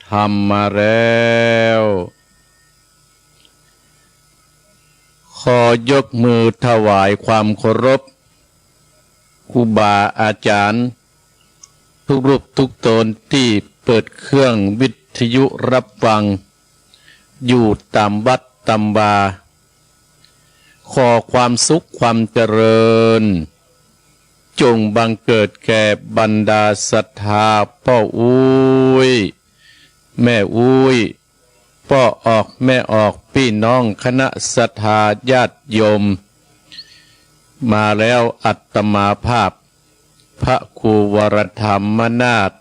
ธรรมมาแล้วขอยกมือถวายความเคารพครูบาอาจารย์ทุกรูปทุกตนที่เปิดเครื่องวิทยุรับฟังอยู่ตามวัดตามวาขอความสุขความเจริญจงบังเกิดแก่บรรดาศรัทธาพ่ออุ้ยแม่อุ้ยพ่อออกแม่ออกพี่น้องคณะศรัทธาญาติโยมมาแล้วอัตมาภาพพระครูวรธรรมนาถ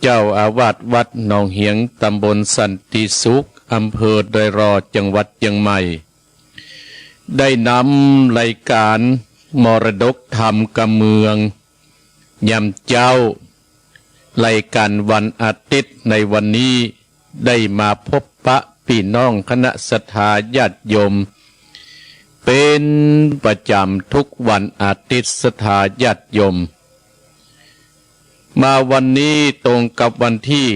เจ้าอาวาสวัดหนองเหียงตำบลสันติสุขอำเภอดอยรอจังหวัดเชียงใหม่ได้นำรายการมรดกธรรมกำเมืองยำเจ้ารายการวันอาทิตย์ในวันนี้ได้มาพบปะพี่น้องคณะศรัทธาญาติโยมเป็นประจำทุกวันอาทิตย์ศรัทธาญาติโยมมาวันนี้ตรงกับวันที่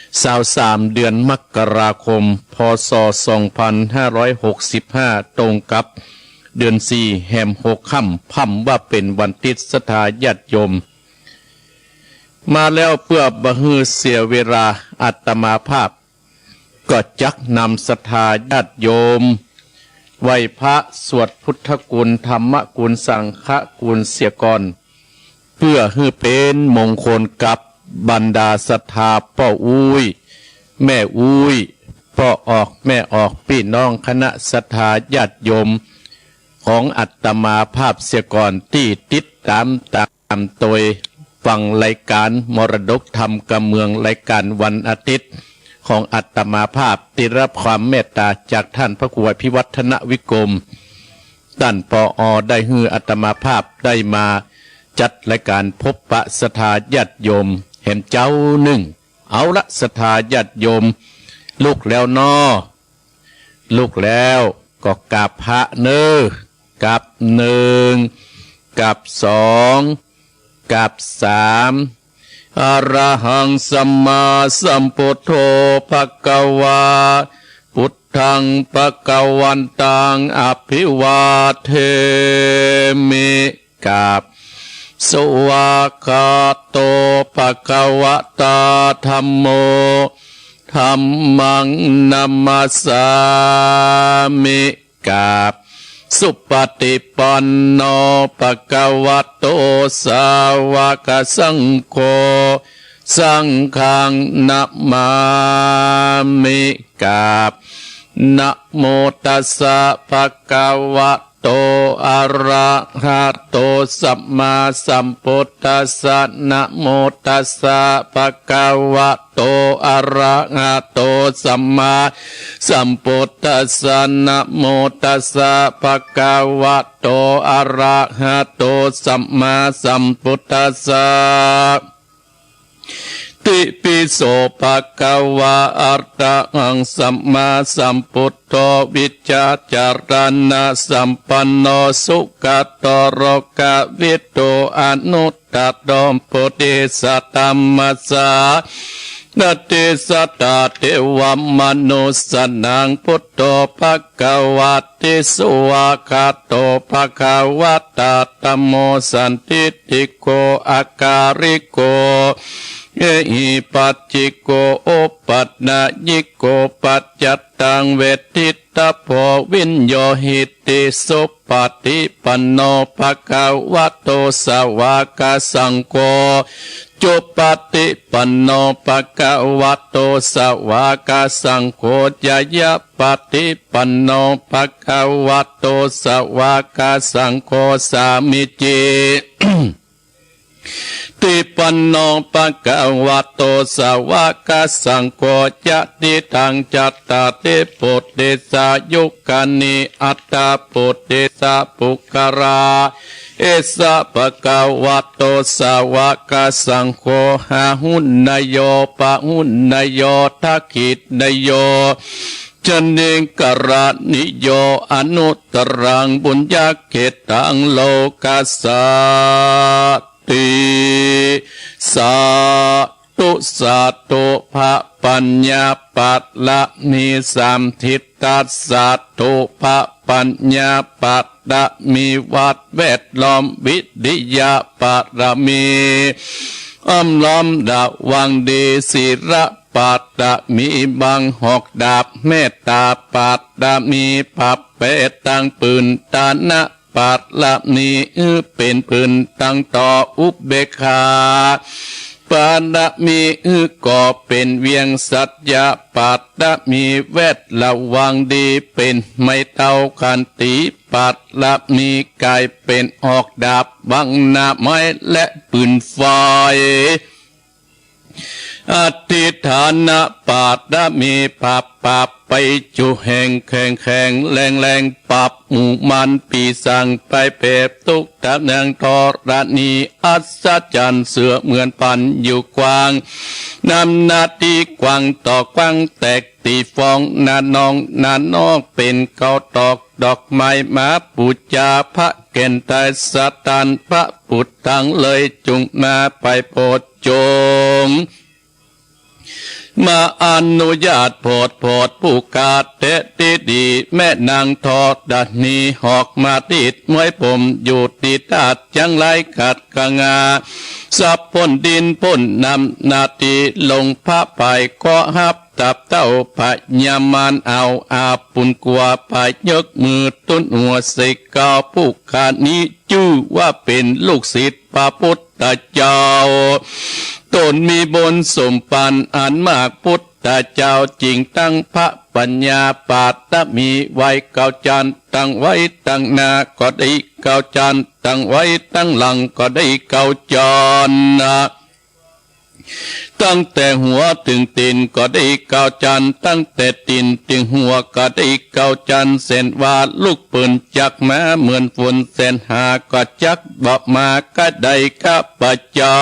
23เดือนมกราคมพศ2565ตรงกับเดือน4แห่ม6ค่ำพ่ำว่าเป็นวันอาทิตย์ศรัทธาญาติโยมมาแล้วเพื่อบ่ฮือเสียเวลาอาตมาภาพก็จักนำศรัทธาญาติโยมไหว้พระสวดพุทธกุลธรรมกุลสังฆกุลเสียก่อนเพื่อให้เป็นมงคลกับบรรดาศรัทธาพ่ออุ้ยแม่อุ้ยพ่อออกแม่ออกพี่น้องคณะศรัทธาญาติโยมของอาตมาภาพเสียก่อนที่ติดตามโดยฟังรายการมรดกธรรมกำเมืองรายการวันอาทิตย์ของอาตมาภาพที่รับความเมตตาจากท่านพระครูพิวัฒนวิกรมท่านปอได้ฮืออาตมาภาพได้มาจัดรายการพบปะศรัทธาญาติโยมเห็นเจ้าหนึ่งเอาละศรัทธาญาติโยมลูกแล้วนอลูกแล้วก็กราบพระเนอกราบหนึ่งกราบสองกราบสามอรหังสัมมาสัมพุทโธภควาพุทธังภควันตังอภิวาเทมิกราบสวากขาโตภควตาธัมโมธัมมังนัมมัสสามิกราบสุปฏิปันโนภควโตสาวกสังโฆสังฆังนะมามิกราบนะโมตัสสะภะคะวะโตอะระหะโตสัมมาสัมพุทธัสสะนะโมตัสสะภะคะวะโตอะระหะโตสัมมาสัมพุทธัสสะนะโมตัสสะภะคะวะโตอะระหะโตสัมมาสัมพุทธัสสะติปิโสภะคะวะอะระหังสัมมาสัมพุทโธวิชชาจารณะสัมปันโนสุขโตโรกวิโตอนุตตรมโพธิสัตตัมมัสสะนาติสัตตาเทวมนุสสนังพุทโธภควติสุวาคาโตภควตาธัมโมสันติติโกอาการิโกเอหิปัจจิโกโอปัฏนายิโกปัจจัตตังเวทิตาโพวิญโยหิติสุปฏิปันโนภควโตสาวกสังโฆจุปฏิปันโนภควโตสาวกสังโฆยยะปฏิปันโนภควโตสาวกสังโฆสามิจิ ติปันโนภควโตสาวกสังโฆจะติทังจัตตาเตปุตติสายุคานิอัตตาปุตติสาปุกราเอสะภควโตสาวกสังโฆหาหุนนโยปะหุนนโยทักขิตนโยจันเนกรานิโยอนุตรังบุญญาเขตังโลกัสสะติสาธ ตุสัตโตภะปัญญาปัตละมีสามทิฏฐัสสะโตภะปัญญาปัตละมีวัดแวดล้อมวิริยะปรมีล้อมดาวังดีศิระปัตตะมีบางหอกดาบเมตตาปัตตะมีปับเปตังปืนตานะปัตละนีเป็นปืนตั้งต่ออุเบกขาปาดะมีก็เป็นเวียงสัจยะปัตตะมีแวดระวังดีเป็นไม่เท่ากันตีปัตละมีกายเป็นออกดาบบังหน้าไม้และปืนไฟอธิฐานะปัตตะมีปับไปจุแห่งแข่งแรงปับหมู่มันปีสั่งไปเปบทุกตะนางทรณีอัศจรรย์เสือเหมือนปันอยู่กว้างนำนาทีกว้างต่อกว้างแตกตีฟองนาน้องเป็นเกาตอกดอกไม้มาปูจาพระเกณฑ์ไตสตันพระปุตตังเลยจุงมาไปโปรดจงมาอนุญาตโปรดผู้กาเตติดีแม่นางทอดดันีหอกมาติดมวยผมอยู่ติดตัดจังไรขัดกะงาสับพ้นดินพ้นนำนาทีลงพระไปก็ฮับตับเต้าพะยามานเอาอาปุนกัวพายกมือต้นหัวสิกาผู้กานี้ชื่อว่าเป็นลูกศิษย์พระพุทธเจ้าตนมีบนสมปันอันมากพุทธเจ้าจริงตั้งพระปัญญาปาตมีไว้เก้าจันตั้งไว้ตั้งหน้าก็ได้เก้าจันตั้งไว้ตั้งหลังก็ได้เก้าจันตั้งแต่หัวถึงตีนก็ได้เก้าจันตั้งแต่ตีนถึงหัวก็ได้เก้าจันเส้นว่าลูกปืนจักมาเหมือนฝนเส้นหาก็จักบอกมาก็ได้ข้าพเจ้า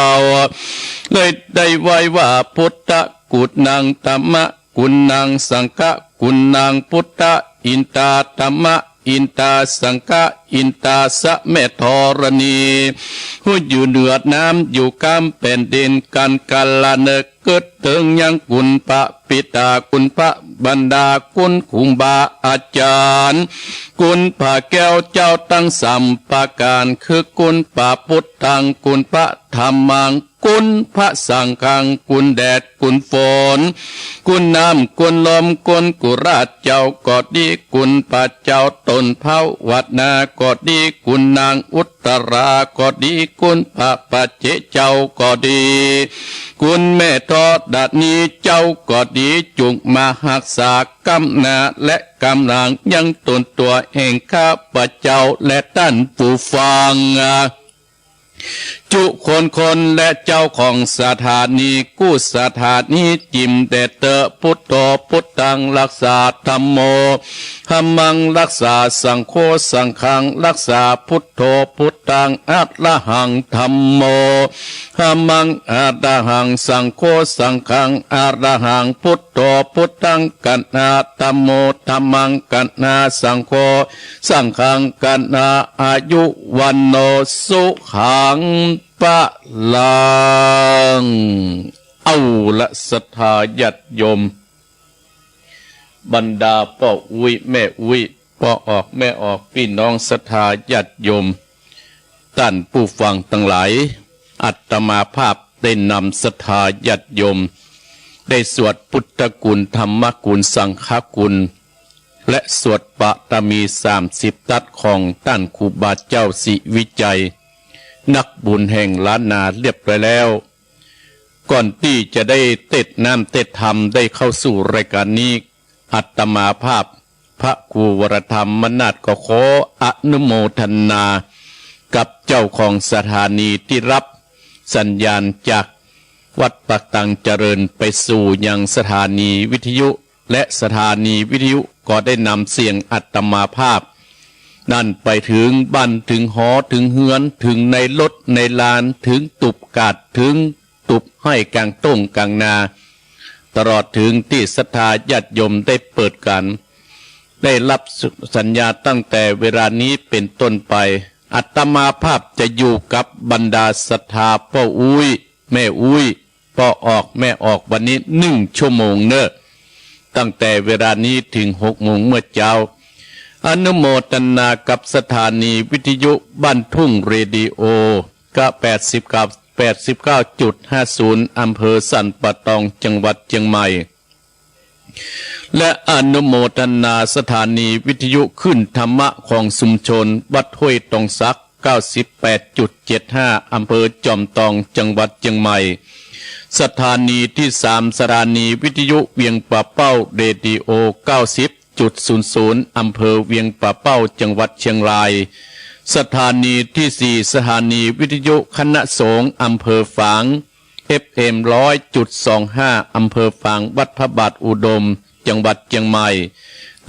เลยได้ไว้ว่าพุทธกุณังธรรมกุณังสังฆกุณังพุทธอินตาธรรมอินตาสังฆอินตาสะเมธรณีผู้อยู่เหนือน้ำอยู่กำแผ่นดินกันกาลเนกเกิดถึงยังกุณพระปิตากุณพระบรรดากุณคุมบาอาจารย์กุณพระแก้วเจ้าตั้งสัมปาการคือกุณพระพุทธังกุณพระธรรมังกุณพระสังฆังกุณแดดกุณฝนกุณน้ำกุณลมกุณกุราชเจ้าก็ดีกุณพระเจ้าตนเผาวัดนาก็ดีกุณนางอุตราก็ดีกุณพระปัจเจเจ้าก็ดีกุณแม่ทอดดัดนี้เจ้าก็ดีจุงมาหักษากำนาและกำลังยังตนตัวแห่งข้าพเจ้าและท่านผู้ฟังจุคนและเจ้าของสถานีกู้สถานีจิมเดเตอพุทโธพุทธังรักษาธัมโมธัมมังรักษาสังโฆสังฆังรักษาพุทโธพุทธังอะระหังธัมโมธัมมังอะระหังสังโฆสังฆังอะระหังพุทโธพุทธังกันนาธัมโมธัมมังกันนาสังโฆสังฆังกันนาอายุวันโนสุขังปะลังเอาละศรัทธาญาติโยมบรรดาพ่ออุ้ยแม่อุ้ยพ่อออกแม่ออกพี่น้องศรัทธาญาติโยมท่านผู้ฟังทั้งหลายอาตมาภาพได้นำศรัทธาญาติโยมได้สวดพุทธคุณธรรมคุณสังฆคุณและสวดปฐมี30 ทัศของท่านครูบาเจ้าศิวิจัยนักบุญแห่งล้านนาเรียบร้อยแล้วก่อนที่จะได้เต็ดน้ำเต็ดธรรมได้เข้าสู่รายการนี้อาตมาภาพพระครูวรธรรมมนาฏก็ขออนุโมทนากับเจ้าของสถานีที่รับสัญญาณจากวัดปักตังเจริญไปสู่ยังสถานีวิทยุและสถานีวิทยุก็ได้นำเสียงอาตมาภาพนั่นไปถึงบ้านถึงหอถึงเฮือนถึงในรถในลานถึงตุบกาดถึงตุบให้กลางต้งกลางนาตลอดถึงที่ศรัทธาญาติโยมได้เปิดกันได้รับสัญญาตั้งแต่เวลานี้เป็นต้นไปอาตมาภาพจะอยู่กับบรรดาศรัทธาพ่ออุ้ยแม่อุ้ยไป ปอออกแม่ออกวันนี้1 ชั่วโมงเนอะตั้งแต่เวลานี้ถึง6 โมงเมื่อเจ้าอนุโมทนากับสถานีวิทยุบ้านทุ่งเรดิโอกะ89.50 อำเภอสันปะตองจังหวัดเชียงใหม่และอนุโมทนาสถานีวิทยุขึ้นธรรมะของชุมชนวัดห้วยตองซัก 98.75 อำเภอจอมตองจังหวัดเชียงใหม่สถานีที่3สถานีวิทยุเวียงป่าเป้าเรดิโอ 90.00 อำเภอเวียงป่าเป้าจังหวัดเชียงรายสถานีที่4สถานีวิทยุคณะสงฆ์อำเภอฝาง FM 100.25 อำเภอฝางวัดพระบาทอุดมจังหวัดเชียงใหม่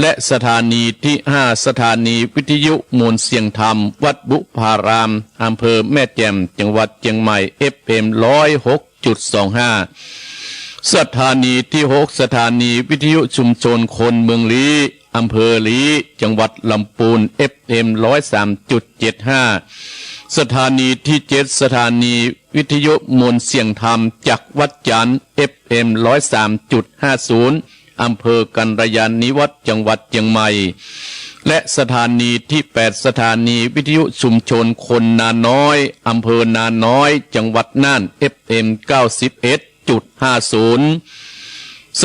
และสถานีที่5สถานีวิทยุมวลเสียงธรรมวัดบุพารามอำเภอแม่แจ่มจังหวัดเชียงใหม่ FM 106.25 สถานีที่6สถานีวิทยุชุมชนคนเมืองลี้อำเภอลี้จังหวัดลำพูน FM 103.75 สถานีที่7สถานีวิทยุมวลเสียงธรรมจากวัดจันทร์ FM 103.50 อำเภอกันรยานิวัฒน์จังหวัดเชียงใหม่และสถานีที่8สถานีวิทยุชุมชนคนนาน้อยอำเภอนาน้อยจังหวัดน่าน FM 91.50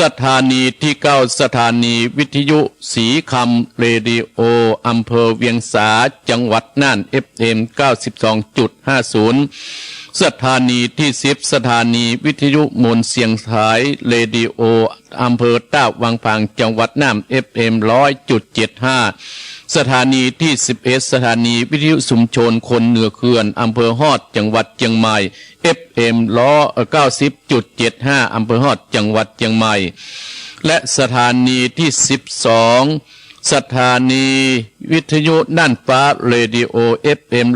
สถานีที่9สถานีวิทยุสีคำเรดิโออำเภอเวียงสาจังหวัดน่าน FM 92.50 สถานีที่10สถานีวิทยุมวลเสียงสายเรดิโออำเภอต้าวังผางจังหวัดน่าน FM 100.75 สถานีที่11สถานีวิทยุชุมชนคนเหนือเขื่อนอำเภอฮอดจังหวัดเชียงใหม่ FM 90.75 อำเภอฮอดจังหวัดเชียงใหม่และสถานีที่12สถานีวิทยุน่านฟ้าเรดิโอ FM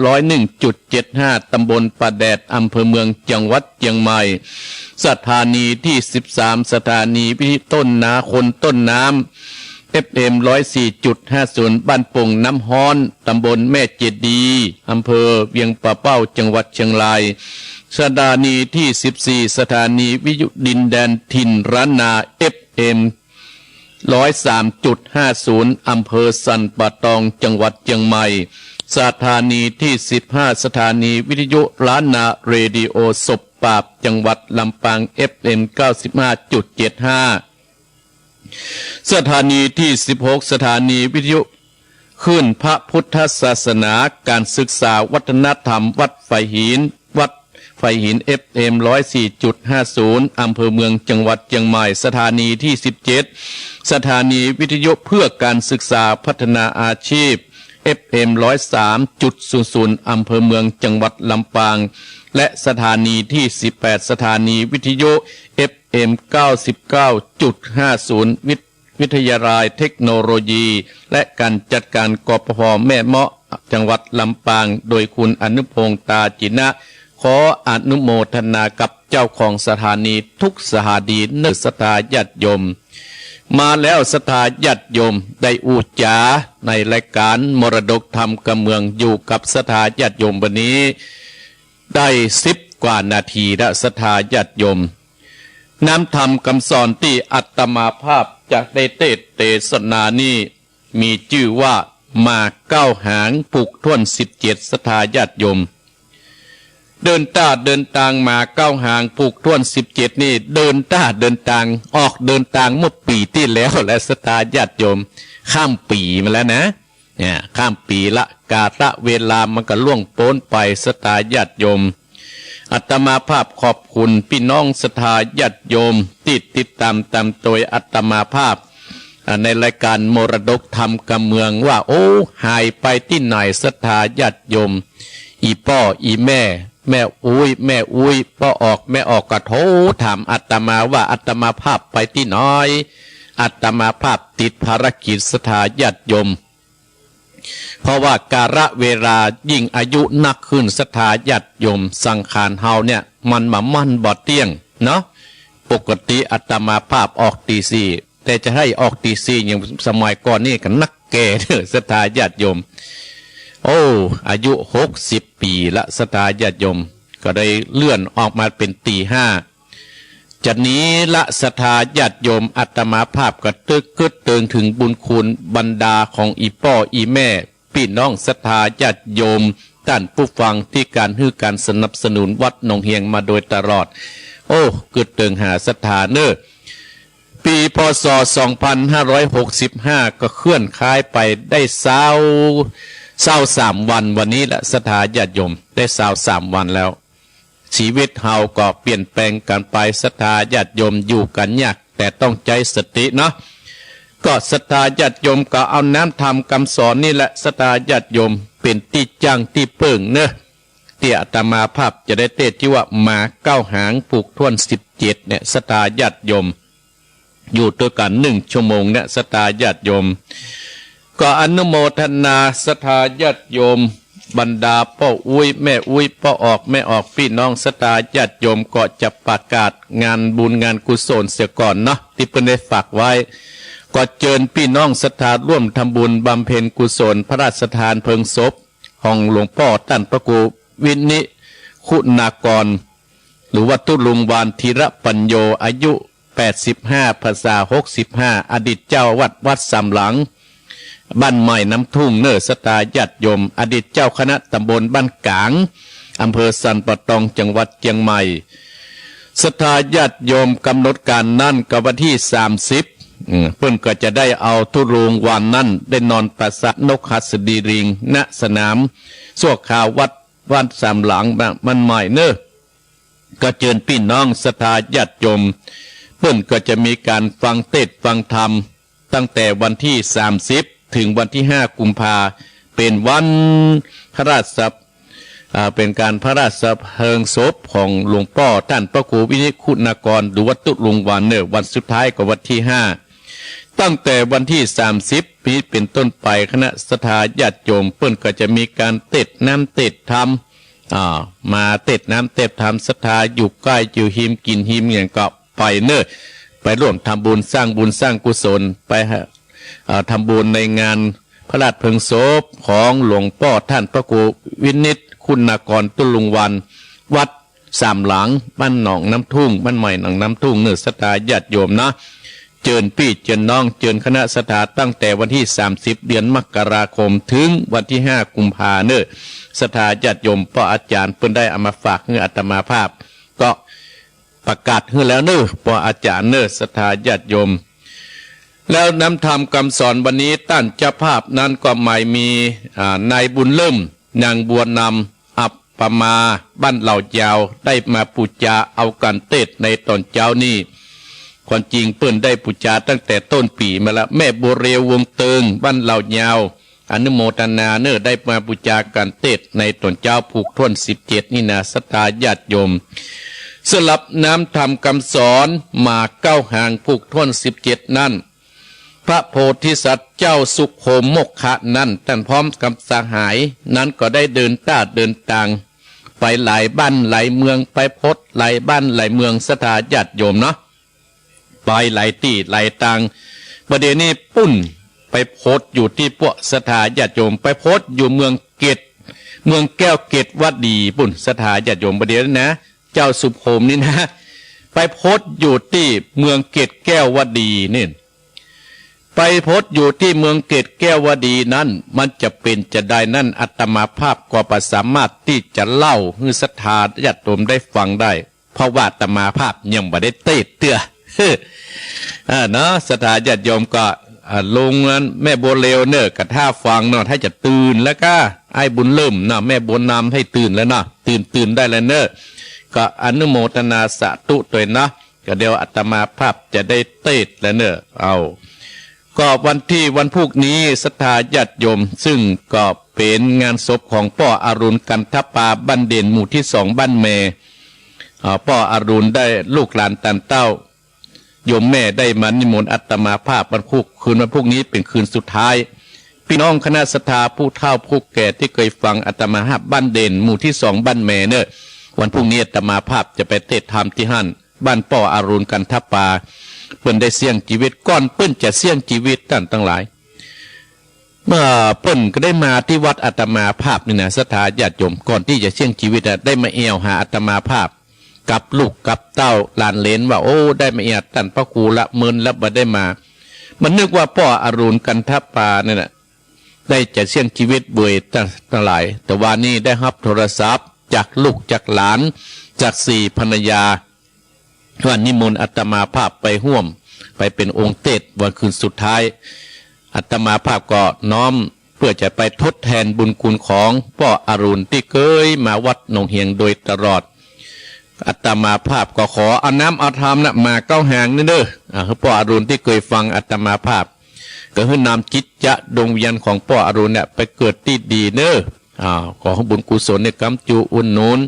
101.75 ตำบลป่าแดดอำเภอเมืองจังหวัดเชียงใหม่สถานีที่13สถานีวิทยุต้นนาคนต้นน้ำFM 104.50 บ้านปงน้ำฮ้อนตำบลแม่เจดีอำเภอเวียงป่าเป้าจังหวัดเชียงรายสถานีที่14สถานีวิทยุดินแดนถิ่นร้านนา FM 103.50 อำเภอสันป่าตองจังหวัดเชียงใหม่สถานีที่15สถานีวิทยุล้านนาเรดิโอศพปราบจังหวัดลำปาง FM 95.75สถานีที่16สถานีวิทยุขึ้นพระพุทธศาสนาการศึกษาวัฒนธรรมวัดไฟหินFM 104.50 อำเภอเมืองจังหวัดเชียงใหม่สถานีที่17สถานีวิทยุเพื่อการศึกษาพัฒนาอาชีพ FM 103.00 อำเภอเมืองจังหวัดลำปางและสถานีที่18สถานีวิทยุ FM 99.50 วิทยาลัยเทคโนโลยีและการจัดการกปภแม่เมาะจังหวัดลำปางโดยคุณอนุพงษ์ตาจินะขออนุโมทนากับเจ้าของสถานีทุกสถานีเนื้อสถาญาติโยมมาแล้วสถาญาติโยมได้อุจาในรายการมรดกธรรมกำเมืองอยู่กับสถาญาติโยมวันนี้ได้10 กว่านาทีและสถาญาติโยมน้ำธรรมคำสอนที่อัตมาภาพจากได้เทศนานี้มีชื่อว่ามา9 หางผูกท่วน17สถาญาติโยมเดินทางมา9 หางผูกท่วน17นี่เดินทางออกเดินทางเมื่อปีที่แล้วและสถาญาติโยมข้ามปีมาแล้วนะเนี่ยข้ามปีละกาละเวลามันก็ล่วงพ้นไปสถาญาติโยมอาตมาภาพขอบคุณพี่น้องสถาญาติโยมที่ติดตามโดยอาตมาภาพในรายการมรดกธรรมกำเมืองว่าโอ้หายไปที่ไหนสถาญาติโยมอีพ่ออีแม่อุ้ยพ่อออกแม่ออกก็โทรถามอาตมาว่าอาตมาภาพไปที่ไหนอาตมาภาพติดภารกิจสถาญาติโยมเพราะว่ากาละเวลายิ่งอายุนักขึ้นสถาญาติโยมสังขารเฮาเนี่ยมันบ่เที่ยงเนาะปกติอาตมาภาพออกตี 4แต่จะให้ออกตี 4อย่างสมัยก่อนนี่กันนักแก่เด้อสถาญาติโยมโอ้อายุ60 ปีละสถาญาติโยมก็ได้เลื่อนออกมาเป็นตี 5 จะนี้ละศรัทธาญาติโยมอาตมาภาพก็ตึกกึดเตืองถึงบุญคุณบรรดาของอีพ่ออีแม่พี่น้องศรัทธาญาติโยมท่านผู้ฟังที่การฮื้อการสนับสนุนวัดหนองเฮียงมาโดยตลอดโอ้กึดเตืองหาศรัทธาเนอปีพศ2565ก็เคลื่อนคล้ายไปได้23 วันวันนี้ละศรัทธาญาติโยมได้23 วันแล้วชีวิตเฮาก็เปลี่ยนแปลงกันไปศรัทธาญาติโยมอยู่กันยากแต่ต้องใจสติเนาะก็ศรัทธาญาติโยมก็เอาน้ำธรรมคำสอนนี่แหละศรัทธาญาติโยมเป็นที่จังที่เปิ่งเนอะเตี่ยอาตมาภาพจะได้เทศที่ว่ามา9 หางผูกท่วน17เนี่ยศรัทธาญาติโยมอยู่ด้วยกัน1 ชั่วโมงเนี่ยศรัทธาญาติโยมก็อนุโมทนาศรัทธาญาติโยมบรรดาพ่ออุ้ยแม่อุ้ยพ่อออกแม่ออกพี่น้องศรัทธาญาติโยมก็จะประกาศงานบุญงานกุศลเสียก่อนเนาะที่เพิ่นได้ฝากไว้ก็เชิญพี่น้องศรัทธาร่วมทำบุญบำเพ็ญกุศลพระราชทานเพลิงศพของหลวงพ่อท่านพระครูวินิคุณากรหรือว่าตุลุงวานธีระปัญโยอายุ85 พรรษา65อดีตเจ้าวัดสำหลังบ้านใหม่น้ำทุ่งเนอศรัทธาญาติโยมอดีตเจ้าคณะตำบลบ้านกลางอำเภอสันปะตองจังหวัดเชียงใหม่ศรัทธาญาติโยมกำหนดการนั่นกับวันที่30เพิ่นก็จะได้เอาทุรุงวันนั้นได้นอนประสะนกหัสดีริงณสนามสวกข่าววัดสามหลังมันใหม่เนอก็เชิญพี่น้องศรัทธาญาติโยมเพิ่นก็จะมีการฟังเทศน์ฟังธรรมตั้งแต่วันที่30ถึงวันที่5 กุมภาเป็นวันพระราชเป็นการพระราชเพลิงศพของหลวงพ่อท่านพระครูวินิคุณากรหรือวัดตุลุงวานเนอวันสุดท้ายกับวันที่5ตั้งแต่วันที่30ปีเป็นต้นไปคณะศรัทธาญาติโยมเพิ่นก็จะมีการเทศน้ำเทศธรรมมาเทศน้ำเทศธรรมศรัทธาอยู่ใกล้อยู่หิมกินหิมอย่างก็ไปเนอไปร่วมทำบุญสร้างกุศลไปทำบุญในงานพระราชเพลิงศพของหลวงพ่อท่านพระครูวินิจคุณากรตุลุงวันวัดสามหลังบ้านหนองน้ำทุ่งบ้านใหม่หนองน้ำทุ่งเนื้อศรัทธาญาติโยมนะเจิญพี่เจิญน้องเจิญคณะศรัทธาตั้งแต่วันที่30เดือนมกราคมถึงวันที่5 กุมภาเนื้อศรัทธาญาติโยมพ่ออาจารย์เพิ่นได้เอามาฝากให้อาตมาภาพก็ประกาศให้แล้วเนื้อพ่ออาจารย์เนื้อศรัทธาญาติโยมแล้วนำธรรมคำสอนวันนี้ท่านเจ้าภาพนั้นก็หมายมีนายบุญเลิ่มนางบัวนำอัปปมาบ้านเหล่ายาวได้มาปูจาเอากันเทศในตอนเช้านี้ความจริงเปิ้นได้ปูจาตั้งแต่ต้นปีมาแล้วแม่บัวเรียววงเติงบ้านเหล่ายาวอนุโมทนาเนอได้มาปูจากันเทศในตอนเช้าผูกท่วน17นี่นะศรัทธาญาติโยมสลับน้ำธรรมคำสอนมา9 หางผูกท่วน17นั่นพระโพธิสัตว์เจ้าสุโขมกขะนั้นท่านพร้อมกับสหายนั้นก็ได้เดินเดินต่างไปหลายบ้านหลายเมืองไปพดหลายบ้านหลายเมืองศรัทธาญาติโยมเนาะไปหลายที่หลายต่างประเดี๋ยวนี้ปุ้นไปพดอยู่ที่พวกศรัทธาญาติโยมไปพดอยู่เมืองเกตเมืองแก้วเกตวัดดีปุ้นศรัทธาญาติโยมประเดี๋ยวนะเจ้าสุโขมนี่นะไปพดอยู่ที่เมืองเกตแก้ววัดดีนี่ไปพดอยู่ที่เมืองเกตแก้ววดีนั้นมันจะเป็นจะได้นั่นอาตมาภาพก็ประสามารถที่จะเล่าให้ศรัทธาญาติโยมได้ฟังได้เพราะว่าอาตมาภาพยังไม่ได้เตะเตื้อเนาะศรัทธาญาติโยมก็ลงนั้นแม่บัวเลวเนอะกระท่าฟังเนาะถ้าจะตื่นแล้วก็ไอ้บุญเริ่มเนาะแม่บัวนำให้ตื่นแล้วเนาะตื่นได้แล้วเนอะก็อนุโมทนาสาธุตัวเนาะก็เดี๋ยวอาตมาภาพจะได้เตะแล้วเนอะเอาก็วันพุกนี้ศรัทธาญาติโยมซึ่งก็เป็นงานศพของพ่ออรุณกันทปาบ้านเด่นหมู่ที่2บ้านแม่พ่ออรุณได้ลูกหลานตันเต้าโยมแม่ได้มานิมนต์อาตมาภาพวันพุกนี้เป็นคืนสุดท้ายพี่น้องคณะศรัทธาผู้เฒ่าผู้แก่ที่เคยฟังอาตมาภาพบ้านเด่นหมู่ที่2บ้านแม่เนอะวันพรุ่งนี้อาตมาภาพจะไปเทศธรรมที่หั่นบ้านพ่ออรุณกันทปาเปิ้นได้เสี่ยงชีวิตก่อนเปิ้นจะเสี่ยงชีวิตท่านทั้งหลายเมื่อเปิ้นก็ได้มาที่วัดอาตมาภาพนี่นะศรัทธาญาติโยมก่อนที่จะเสี่ยงชีวิตได้มาแอวหาอาตมาภาพ กับลูกกับเต้าหลานเลนว่าโอ้ได้มาเอียดท่านพระครูละเมินแล้วบ่ได้มามันนึกว่าพ่ออรุณกันทปาเนี่ยนะได้จะเสี่ยงชีวิตบ่อยตั้งหลายแต่ว่านี่ได้รับโทรศัพท์จากลูกจากหลานจาก4ภรรยาว่านิมนต์อาตมาภาพไปห่วมไปเป็นองค์เทศวันคืนสุดท้ายอาตมาภาพก็น้อมเพื่อจะไปทดแทนบุญคุณของพ่ออรุณที่เคยมาวัดหนองเฮียงโดยตลอดอาตมาภาพก็ขอเอาน้ำเอาธรรมนะมาเก้าหางนี่เด้อพ่ออรุณที่เคยฟังอาตมาภาพก็ให้นำจิตจะดวงวิญญาณของพ่ออรุณเนี่ยไปเกิดที่ดีเน้อขอบุญกุศลในกำจูอุ่นนูน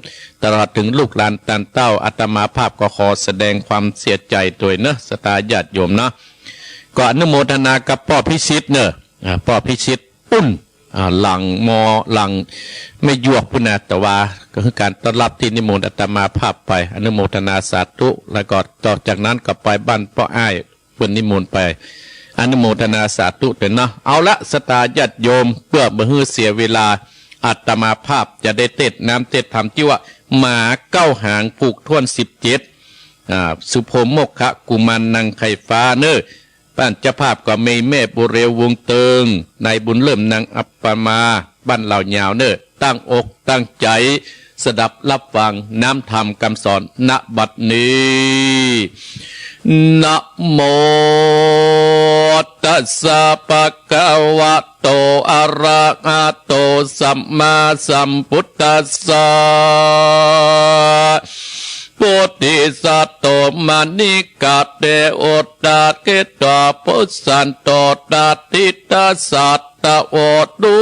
ตลอดถึงลูกหลานตันเต้าอาตมาภาพก็ขอแสดงความเสียใจโดยเนอะสตาญาติโยมนะก็อนุโมทนากับพ่อพิชิตเนอะพ่อพิชิตปุ้นหลังมอหลังไม่ยวกพุนะแต่ว่าก็คือการต้อนรับที่นิมนต์อาตมาภาพไปอนุโมทนาสาธุแล้วก็ต่อจากนั้นก็ไปบ้านพ่ออ้ายเพื่อนนิมนต์ไปอนุโมทนาสาธุเถอะนะเอาละสตาญาติโยมเพื่อบ่ให้เสียเวลาอาตมาภาพจะได้เทศน้ำเทศธรรมที่ว่าหมาเก้าหางผูกท่วน17สุโภโมกขกุมารนังไข่ฟ้าเน้อบ้านเจ้าภาพก็มีแม่บุเรววงเติงนายบุญเริ่มนางอัปปมาบ้านเหล่ายาวเน้อตั้งอกตั้งใจสดับรับฟังน้ำธรรมคำสอนณบัดนี้นะโมตัสสะภะคะวะโตอะระหะโตสัมมาสัมพุทธัสสะโพธิสัตว์โตมานิกาเตโอตาเกตาพุสันโตตาติตาสัตตะโอดู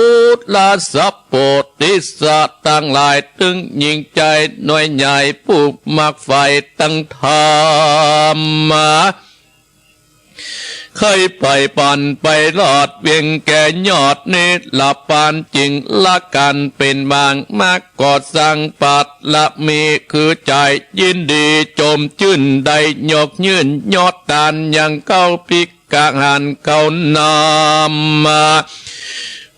ลาสัพโพธิสัตว์ตั้งหลายถึงยิ่งใจหน่วยใหญ่ผู้มักไฟตั้งธรรมเคยไปปั่นไปลอดเวียงแก่ยอดนิดละปานจริงละกันเป็นบางมากกอดสั่งปัดละมีคือใจยินดีจมชื่นได้ยกยื่นยอดตานยังเก้าพิกกะหันเขานำมา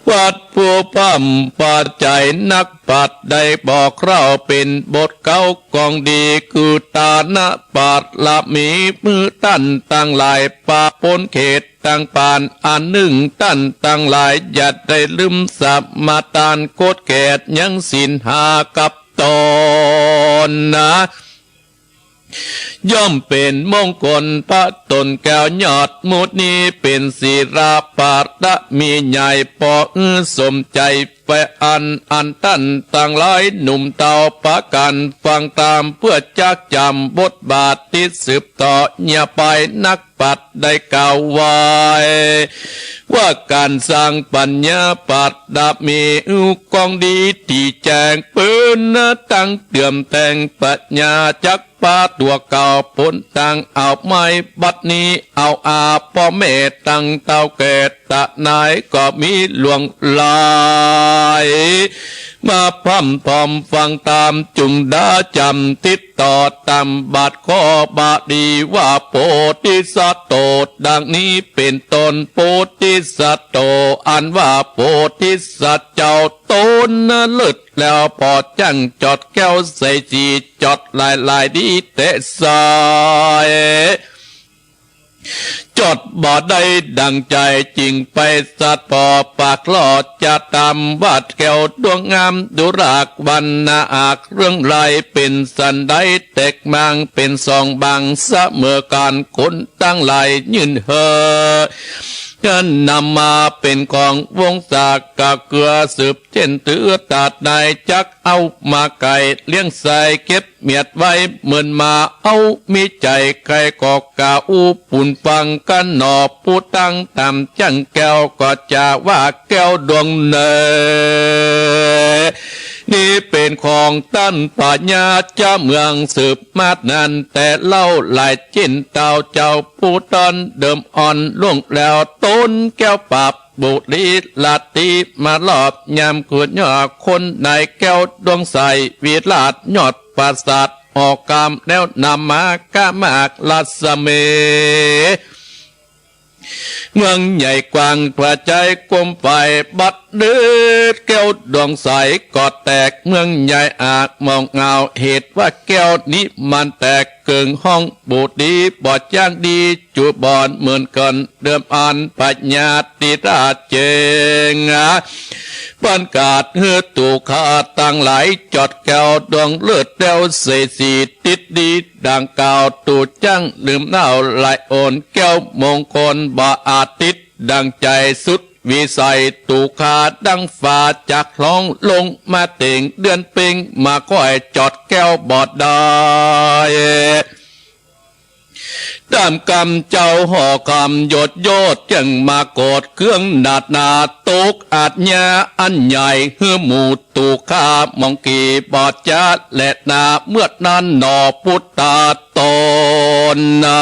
วัดผู้พัมปัดใจนักปัดได้บอกเราเป็นบทเก้ากองดีคือตาณปัดละมีมือตั้นตั้งหลายป่าปนเขตตั้งปานอันหนึ่งตั้นตั้งหลายอย่าได้ลืมสัมมาตานโคตรแกดยังสินหากับตนนะย่อมเป็นมงคลพระตนแก้วยอดมุดนี้เป็นศิราปาดะมีใหญ่ปอสมใจแฟอันตั้นต่างหลายหนุ่มเต่าปะกันฟังตามเพื่อจักจำบทบาทที่สืบต่ออย่าไปนักปัดได้กล่าวไว้ว่าการสร้างปัญญาปัดดามีกองดีที่แจงปืนตั้งเตื่อมแต่งปัญญาจักปาตัวเก่าผลตั้งเอาไม้บัดนี้เอาอาพ่อแม่ตั้งเต้าเกตตะนายก็มีหลวงลายมาพัมพอมฟังตามจุงดาจำติดต่อตามบาทข้อบาดีว่าโพธิสัตว์โตดังนี้เป็นตนโพธิสัตว์โตอันว่าโพธิสัตว์เจ้าตนเลิศแล้วพอจังจอดแก้วใส่จีจอดลายดีเตะสายจดบ่ได้ดังใจจริงไปสัตว์พอปากลอดจะตามวาดแก้วดวงงามดุรากวันนาอากเรื่องไรเป็นสันได้แตกมังเป็นสองบางเสมอการคนตั้งหลายยืนเฮกันนำมาเป็นของวงศากกะเกลือสืบเช่นตือตัดได้จักเอามาไก่เลี้ยงใส่เก็บเมียดไว้เหมือนมาเอามีใจไก่กอกกาอูปุ่นฟังกันหนอผู้ตั้งตามจังแก้วก็จะว่าแก้วดวงเนนี่เป็นของตั้นปัญญาจะเมืองสืบมาดนั้นแต่เล่าหลายจิ้นเต่าเจ้าผู้ตอนเดิมอ่อนล่วงแล้วต้นแก้วปับบุรีลาตีมาลอบยามขวดยอดคนในแก้วดวงใสวิลาดยอดปราสาทออกกามแล้วนำมากามากลัสเม เมืองใหญ่กว้างพระใจกลมไฟบัดเดือดแก้วดวงใสกอดแตกเมืองใหญ่อาจมองเงาเหตุว่าแก้วนี้มันแตกเกิงห้องบูดดีบอดย่างดีจูบอนเหมือนกันเดิมอันปัญญาติราชเจงปันกาดเฮือตูขาตั้งหลายจอดแก้วดวงเลือดเดวเสสีติดดีดังกาวตูจังลืมเน่าไหลโอนแก้วมงคลบ่อาติดดังใจสุดวิสัยตูขาดังฟ้าจากคลองลงมาเต่งเดือนเป่งมาค่อยจอดแก้วบอดได้ตามกรรมเจ้าห่อกรรมโยดโยดยังมาโกดเครื่องดาดนาตกอาจญาอันใหญ่เฮือหมู่ตูข้ามองกีบอดจัดและนาเมื่อนั้นหนอพุทธาตนนา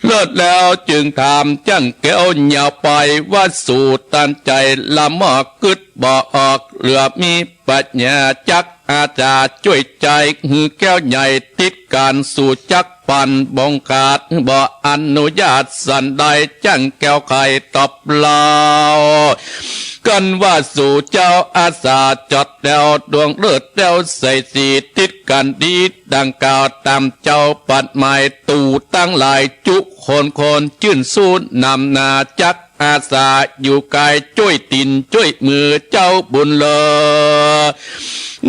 เลิศแล้วจึงถามจังแก้วเหยาไปว่าสู่ตันใจละมอกกึดบ่ออกเหลือมีปัญญาจักอาจาช่วยใจหือแก้วใหญ่ติดการสู่จักปันบงขาดบ่อนุญาตสันใดจังแก้วไข่ตอบเล่ากันว่าสู่เจ้าอาสาจดเดวดวงเลือดเดวใส่สีติดกันดีดังกล่าวตามเจ้าปัดหมายตู่ตั้งหลายจุคนชื่นสู้นำนาจักอาสาอยู่กายช่วยตินช่วยมือเจ้าบุญเลอ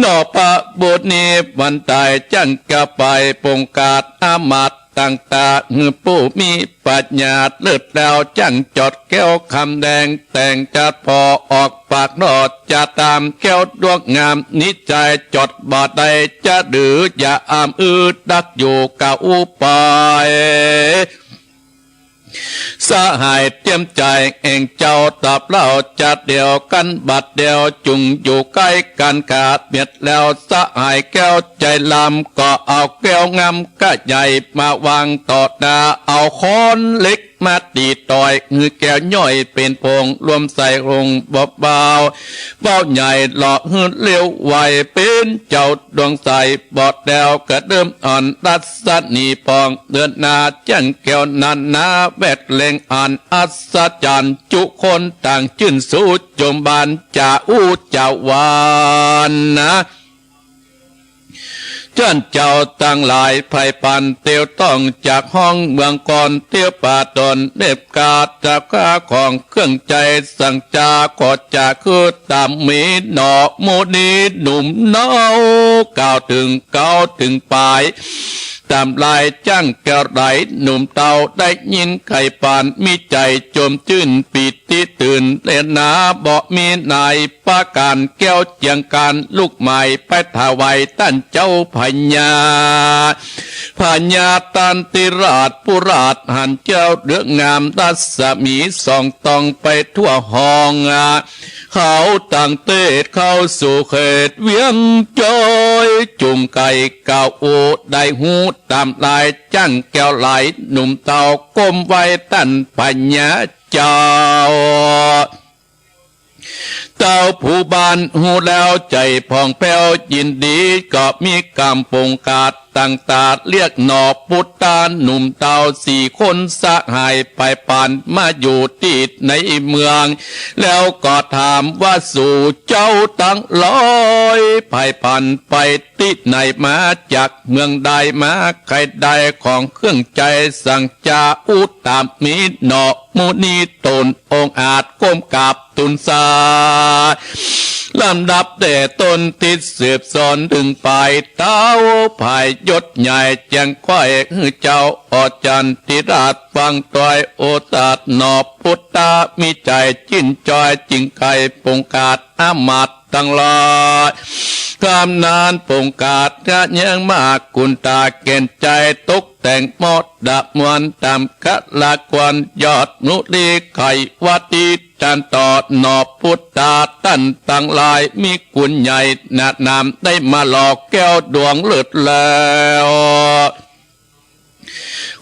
นอพระบุตรนี้วันตายจังกะไปปงกาดอามัดตั้งตาหือผู้มีปัญญาเลิศแล้วจังจดแก้วคำแดงแต่งจัดพอออกปากนอดจะตามแก้วดวงงามนิจใจจดบาดใดจะดื้ออย่าอามดักอยู่กับอุปายสหายเตรียมใจเองเจ้าตับเล่าจัดเดียวกันบัดเดียวจุงอยู่ใกล้กันขาดเบียดแล้วสหายแก้วใจลำก็เอาแก้วงามก็ใหญ่มาวางต่อหน้าเอาค้อนเล็กมาตีต่อยหือแก้วย่อยเป็นพงรวมใส่องเบาเบ้าใหญ่หล่อหืดเลี้ยวไวเป็นเจ้าดวงใสบอดแดวกระเดิมอ่อนรัศนีปองเดินนาจังแก้วนันนาแวดเล่งอ่านอัศจรรย์จุคนต่างชื่นสู้จมบานจ่าอู้เจ้าวานนะจันเจ้าตั้งหลายไผ่ปันเตียวต้องจากห้องเมืองก่อนเตียวป่าตนเด็บกาดจากข้าของเครื่องใจสั่งจากอดจากคือตามมีหนอโมนีหนุ่มเนาก้าวถึงปลายตามลายจ้างแก้วไหลหนุ่มเตาได้ยินไข่ปานมีใจจมชื่นปิติตื่นเล่นนาบ่มีนายปาการแก้วเจียงการลูกใหม่ไปถวายท่านเจ้าพญาตันติราชปุราชหันเจ้าเรื่องงามรัศมีส่องตองไปทั่วห้องเขาต่างเตดเข้าสู่เขตเวียงจอยจุ่มไก่เก่าโอได้หูตามลายจังแก้วไหลหนุ่มเต่าก้มไว้ตั้นปัญญาเจ้าเต้าผู้บ้านหูแล้วใจพองแผ้วยินดีก็มีกรรมปงกาดตั้งตาเรียกหนอพุทธาหนุ่มเต่าสี่คนสหายไปปานมาอยู่ติดในเมืองแล้วก็ถามว่าสู่เจ้าตั้งลอยไปปันไปติดไหนมาจากเมืองใดมาใครใดของเครื่องใจสั่งจาอุตตามมีหนอมุนีตนองอาจก้มกราบตุนสาลำดับแต่ตนติดเสืบสอนถึงปลายเต้าภายยศใหญ่แจงค่อยเจ้าอจันติราชฟังตอยโอตาดหนอพุทธามีใจจิ้นจอยจิงไก่ปงกาดอามัดตั้งลอยคำนานปงกาดกะยังมากกุนตาเก่นใจตกแต่งมอดดะมวนตามกะละควันยอดนุลีไข่วัติจันต่อหนอพุทธาตั้นตั้งลายมีกุญใหญ่นาดนามได้มาหลอกแก้วดวงเลือดแล้ว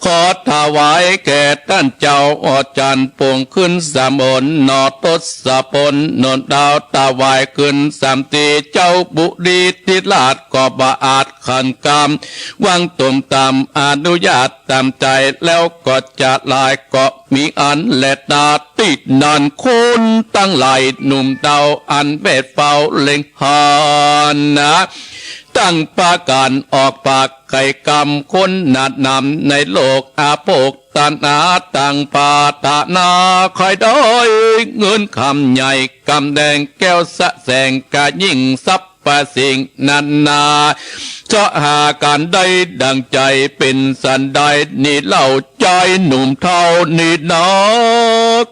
ค ขอถวายแก่ท่านเจ้าอาจารย์ปวงขึ้นสามนนอทศพลนนดาวถวายขึ้นสามตีเจ้าบุรีทิลาดก็บาอาจขันกรรมวังตุ่มตามอนุญาตตามใจแล้วก็จะลายก็มีอันและตาติดนานคนตั้งหลายหนุ่มเดาอันเบ็ดเฝ้าเล็งหานนะตั้งปาการออกปากไก่กรรมคนนัดนำในโลกอาโปกตันอาตั้งปาตานาคอยด้อยเงินคำใหญ่กำแดงแก้วสะแสงกะยิ่งซับประสิ่งนันนาเจาะหาการได้ดังใจเป็นสันได้นี่เล่าใจหนุ่มเท่านี่นา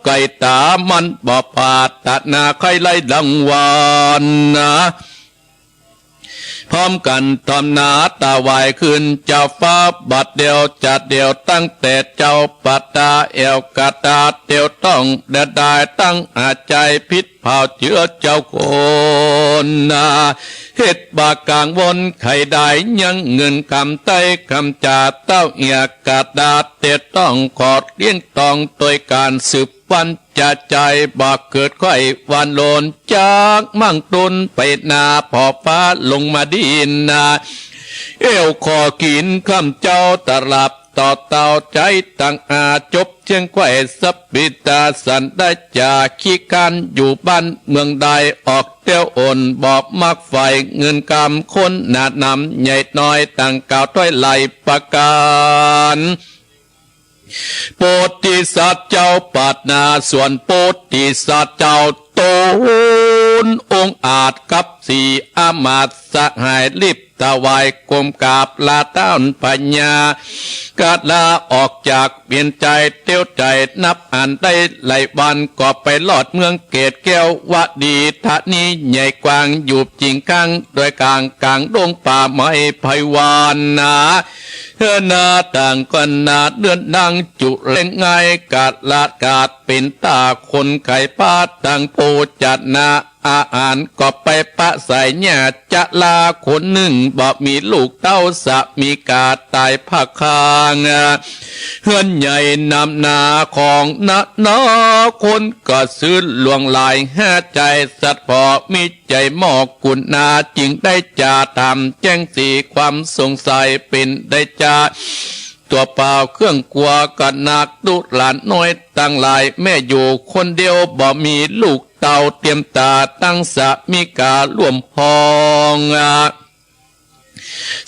ไก่ตามันบ่ปาตานาใครไล่ดังวานนะพร้อมกันทำนาตาไหวขึ้นเจ้าฟ้าบัดเดียวจัดเดียวตั้งแต่เจ้าปัตตาเอวกาตาเดียวต้องเดดายตั้งอาใจพิษเผาเชื้อเจ้าคนนาเฮ็ดบากลางวนไข่ได้ยังเงินคำไต้คำจ่าเต้าเอียกาดาเตต้องขอดเลี้ยงตองโดยการสืบวันจะใจบอกเกิดค่อยวันโลนจากมั่งตุนไปนาพอฟ้าลงมาดินนาเอวคอกินคำเจ้าตลับต่อเต่าใจตั้งอาจบเชียงไข่สับปิตาสันได้จากขี้กันอยู่บ้านเมืองใดออกเตี้ยวอ่อนบอกมักไฟเงินกำคนหนาดนำใหญ่น้อยตั้งกาวถ้อยไหลประการโพธิสัตว์เจ้าปัตนาส่วนโพธิสัตว์เจ้าโตนองค์อาจกับสีอามาตสหายลิบถวายกรมกาบลาต้านปัญญากาดลาออกจากเปลี่ยนใจเตี้ยวใจนับอ่านได้หลายวันก็ไปลอดเมืองเกตแก้ววะดีทะนี้ใหญ่กว้างอยู่จริงกลางโดยกลางดงป่าไม้ไพวานนานาต่างกันนาเดือนดังจุเล่งไงกาดลาดกาดเป็นตาคนไข่ป้าต่างโพจัดนาอาหารก็ไปปะใส่เนี่ยจะลาคนหนึ่งบอกมีลูกเต้าสะมีกาตายผักคางเฮือนใหญ่นำนาของนาคนก็ซื้อหลวงลายห้าใจสัตว์พอมีใจหมอกกุนนาจึงได้จ่าทำแจ้งสีความสงสัยเป็นได้จ่าตัวเปล่าเครื่องกลัวกันหนักดุหลานน้อยตั้งหลายแม่อยู่คนเดียวบ่มีลูกเต่าเตรียมตาตั้งสะมีการ่วมห้อง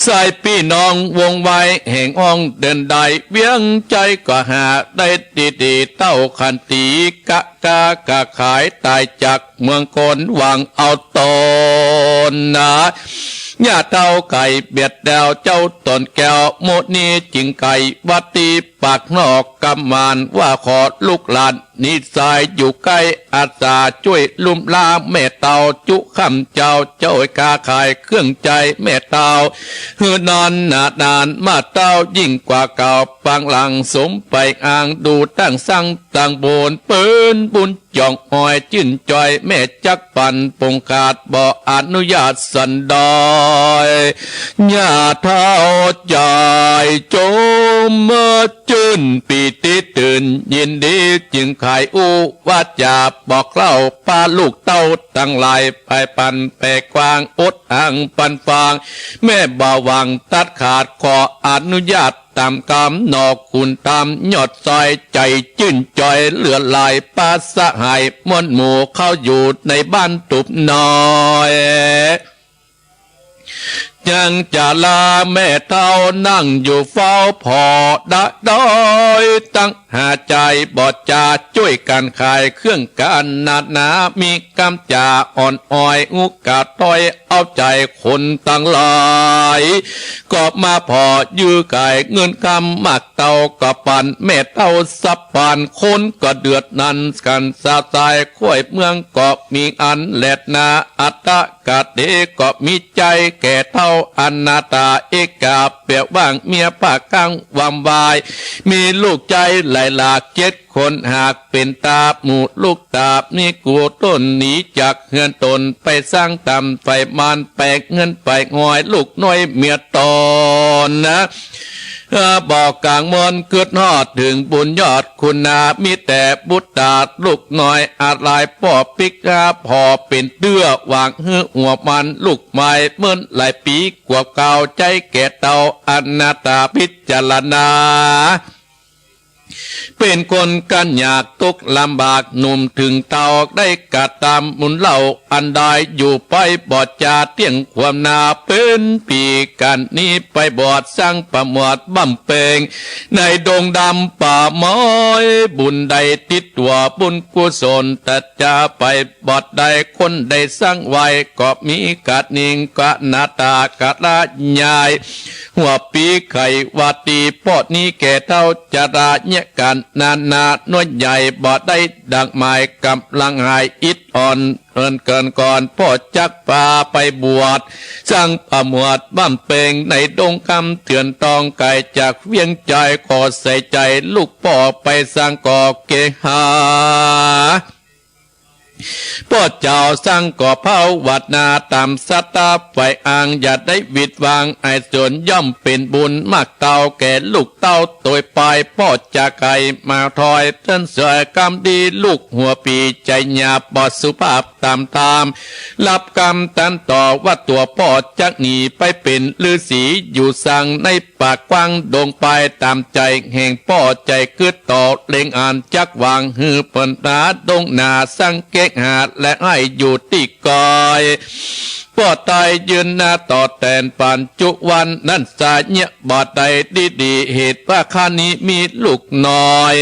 สายพี่น้องวงไว้แห่งห้องเดินได้เวียงใจก็หาได้ดีเต้าขันตีกะขายตายจากเมืองกนวางเอาตนนะญาเต้าไก่เบียดดาวเจ้าตนแก้วโมนีจิงไก่วัดตีปากนอกกำมานว่าขอลูกหลานนิสัยอยู่ใกล้อาสาช่วยลุ่มลาแม่เต่าจุคำเจ้ากาขายเครื่องใจแม่เต่าเฮือนอนหนาดานมาเต้ายิ่งกว่าเก่าฟังหลังสมไปอ่างดูตั้งสั่งตั้งโบนปืนบุญจ่องหอยจิ้นจอยแม่จักปันปงขาดบ่อนุญาตสันดอยญาเท้าใจโจมเมื่อจืนปีติตื่นยินดีจึงขายอู้ว่าจะบอกเล่าปาลูกเต้าตั้งหลายไปปันแปกวางอดอ่างปันฟางแม่บ่าวังตัดขาดขออนุญาตตามกำนอกคุณตามยอดซอยใจจื่นจอยเหลือลายปาสหายมนหมู่เข้าอยู่ในบ้านตุบน้อยยังจะลาแม่เท่านั่งอยู่เฝ้าพอดะดอยตั้งหาใจบอดจาช่วยกันขายเครื่องการนาดนามีกำจ่าอ่อนอ้อยอุกกาต้อยเอาใจคนตั้งหลายก็มาพอยื้อไก่เงินคำมักเต่าก็ปันแม่เท่าสับปานคนก็เดือดนันกันสาตายข้วยเมืองก็มีอันแหลดนาอัตตะกะเดก็มีใจแก่เท่าอนาตาเอกาเปียว่างเมียปากกังวามวายมีลูกใจหลายหลาก7 คนหากเป็นตาหมู่ลูกตาบนี่กลัวต้นหนีจากเฮือนตนไปสร้างตำไฟมันแปกเงินไปงอยลูกน้อยเมียตอนนะ บอกกลางมนเกิดฮอดถึงบุญยอดคุณนามีแต่บุตรตาลูกน้อยอาลายพ่อปิกพอเป็นเตื้อวางหื้อหัวมันลูกไม้เมื่อหลายปีกว่าเก่าใจแก่เต่าอนาตาพิจารณาเป็นคนกันอยากทุกข์ลำบากหนุ่มถึงเต่าได้กะตามมุนเล่าอันใดอยู่ไปบอดจาเตียงความนาเป็นปีกันนี้ไปบอดสร้างประมวดบำเพ็งในดงดำป่าไม้บุญใดติดตัวบุญกุศลแต่จะไปบอดใดคนใดสร้างไว้ก็มีกัดนิงกะนาตากะละยายหัวปีไข่วัดตีปอดนี้แก่เท่าจราเนี่ยกันนานาน้อยใหญ่บอดได้ดังหมายกำลังหายอิดอ่อนเกินก่อนพ่อจักปาไปบวชสร้างประมวดบ้ำเป่งในดงคำเถื่อนตองไก่จากเวียงใจขอใส่ใจลูกพ่อไปสร้างก่อเกหาพ่อเจ้าสร้างก่อเผาวัดนาตามสตาไฟอ่างอย่าได้วิดวางไอ้ส่วนย่อมเป็นบุญมากเต่าแก่ลูกเต่าตัวไปพ่อจะไก่มาถอยท่านสวยกรรมดีลูกหัวปีใจหยาบอดสุภาพตามรับกรรมตันต่อว่าตัวพ่อจักหนีไปเป็นฤาษีอยู่สั่งในปากกว้างดงไปตามใจแห่งพ่อใจกึดต่อเล็งอ่านจักวางหือเปิ่นตาดงนาสังเกหาและให้อยู่ที่กอยพ่อตายยืนหน้าต่อแทนปันจุวันนั่นสาเนียบอดใดดีเหตุว่าข้านี้มีลูกน้อย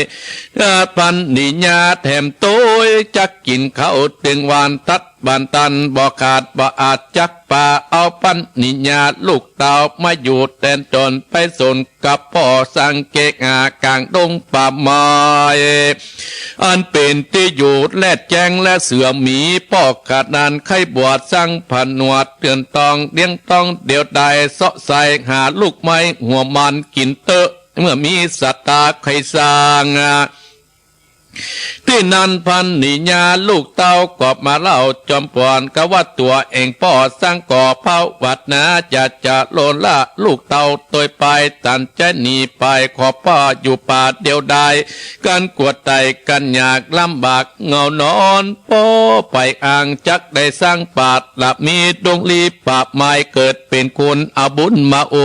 ปันนิญาแถมโต้ยจักกินเขาถึงวันทัดบันตันบ่ขาดบ่อาจจักป่าเอาปันนิญาลูกเต่ามาอยู่แทนจนไปสนกับพ่อสังเกตกลางดงป่าไม้อันเป็นที่อยู่แลดแจ้งและเสือหมีพ่อขาดนานไข้บวชสร้างผนวดเตือนตองเลี้ยงตองเดียวใดเสาะใส่หาลูกไม้หัวมันกินเตอะเมื่อมีสัตตาใครสร้างที่นันพันนิญาลูกเต้ากอบมาเล่าจอมปอนกะว่าตัวเองพ่อสร้างก่อเผาวัดนาจะโลนละลูกเต้าตัวไปตันจะหนีไปขอพ่ออยู่ป่าเดียวดายการกวดไตกันอยากลำบากเงานอนพ่อไปอ่างจักได้สร้างป่าหลับมีดงลีป่าไม้เกิดเป็นคนอาบุญมาโอ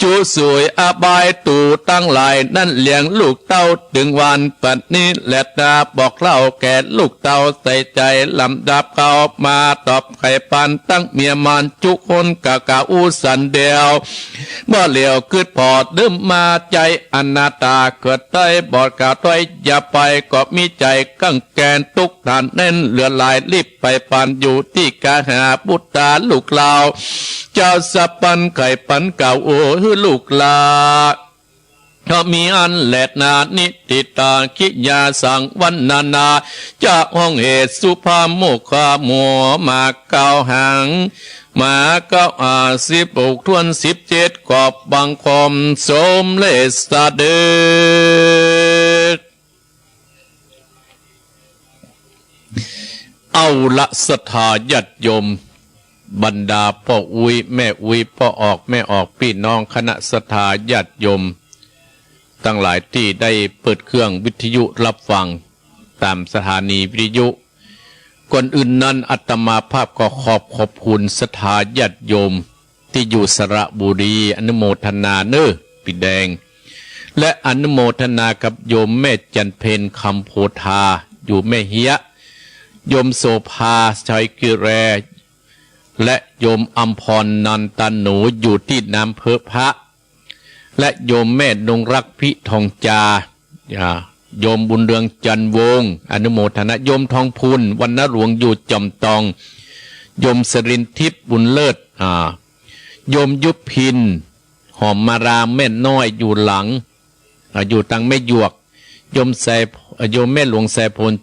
จูสวยอบายตู่ตั้งหลายนั่นเลี้ยงลูกเต้าถึงวันปัดนี้และตาบอกเล่าแก่ลูกเต่าใส่ใจลำดับเขามาตอบไข่ปันตั้งเมียมันจุคนกะกะอูสันเดียวเมื่อเหลียวคืดพอดดึมมาใจอนาตาเกิดใต้บอดกะต้อยอย่าไปก็มีใจกังแกนตุกฐานเน้นเหลือลายรีบไปปันอยู่ที่กาหาบุตรลูกลาวเจ้าสะปันไข่ปันเก่าโอ้ลูกลาเขามีอันแหลดนานิติตาคิยาสังวันนาจะห้องเหตุสุภาโมคามัวมาเก้าหางมาเก้า16 ทวน 17กอบบังคมสมเลสเดชเอาละศรัทธาญาติโยมบรรดาพ่ออุ้ยแม่อุ้ยพ่อออกแม่ออกพี่น้องคณะศรัทธาญาติโยมตั้งหลายที่ได้เปิดเครื่องวิทยุรับฟังตามสถานีวิทยุก่อนอื่นนั้นอาตมาภาพก็ขอบคุณศรัทธาญาติโยมที่อยู่สระบุรีอนุโมทนาเน้อปิแดงและอนุโมทนากับโยมแม่จันเพนคำโพธาอยู่แม่เฮียโยมโสภาชัยกิแรและโยมอัมพรนันตันหนูอยู่ที่น้ำเพอพระและโยมแม่นงรักพิทองจาโยมบุญเรืองจันวงอนุโมทนาโยมทองพูนวรรณหลวงอยู่จอมตองโยมสรินทิพย์บุญเลิศโยมยุพินหอมมาราแม่น้อยอยู่หลังอยู่ตังแม่หยวกโยมแม่หลวงแสพล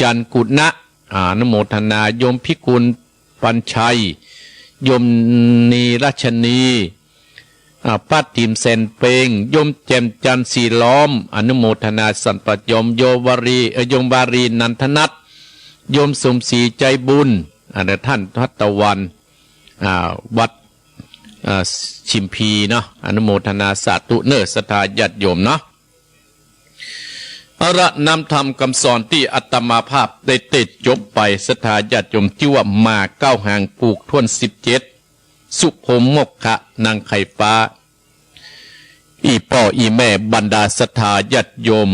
จันกุณะอนุโมทนาโยมพิกุลปัญชัยโยมนีรัชนีป้าติมเซนเปงโยมแจมจันสีล้อมอนุโมทนาสันปโยมโยวารีโยมบารีนันทนัทโยมสมศรีใจบุญท่านทัตตะวันวัด ชิมพีเนาะอนุโมทนาสาธุเนอศรัทธาญาติโยมเนาะเอาละนำธรรมคำสอนที่อาตมาภาพได้ติดจบไปศรัทธาญาติโยมที่ว่ามาเก้าหางปลูกทวน17สุภมมกขะนางไข่ฟ้าอีพ่ออีแม่บรรดาศรัทธาญาติโยม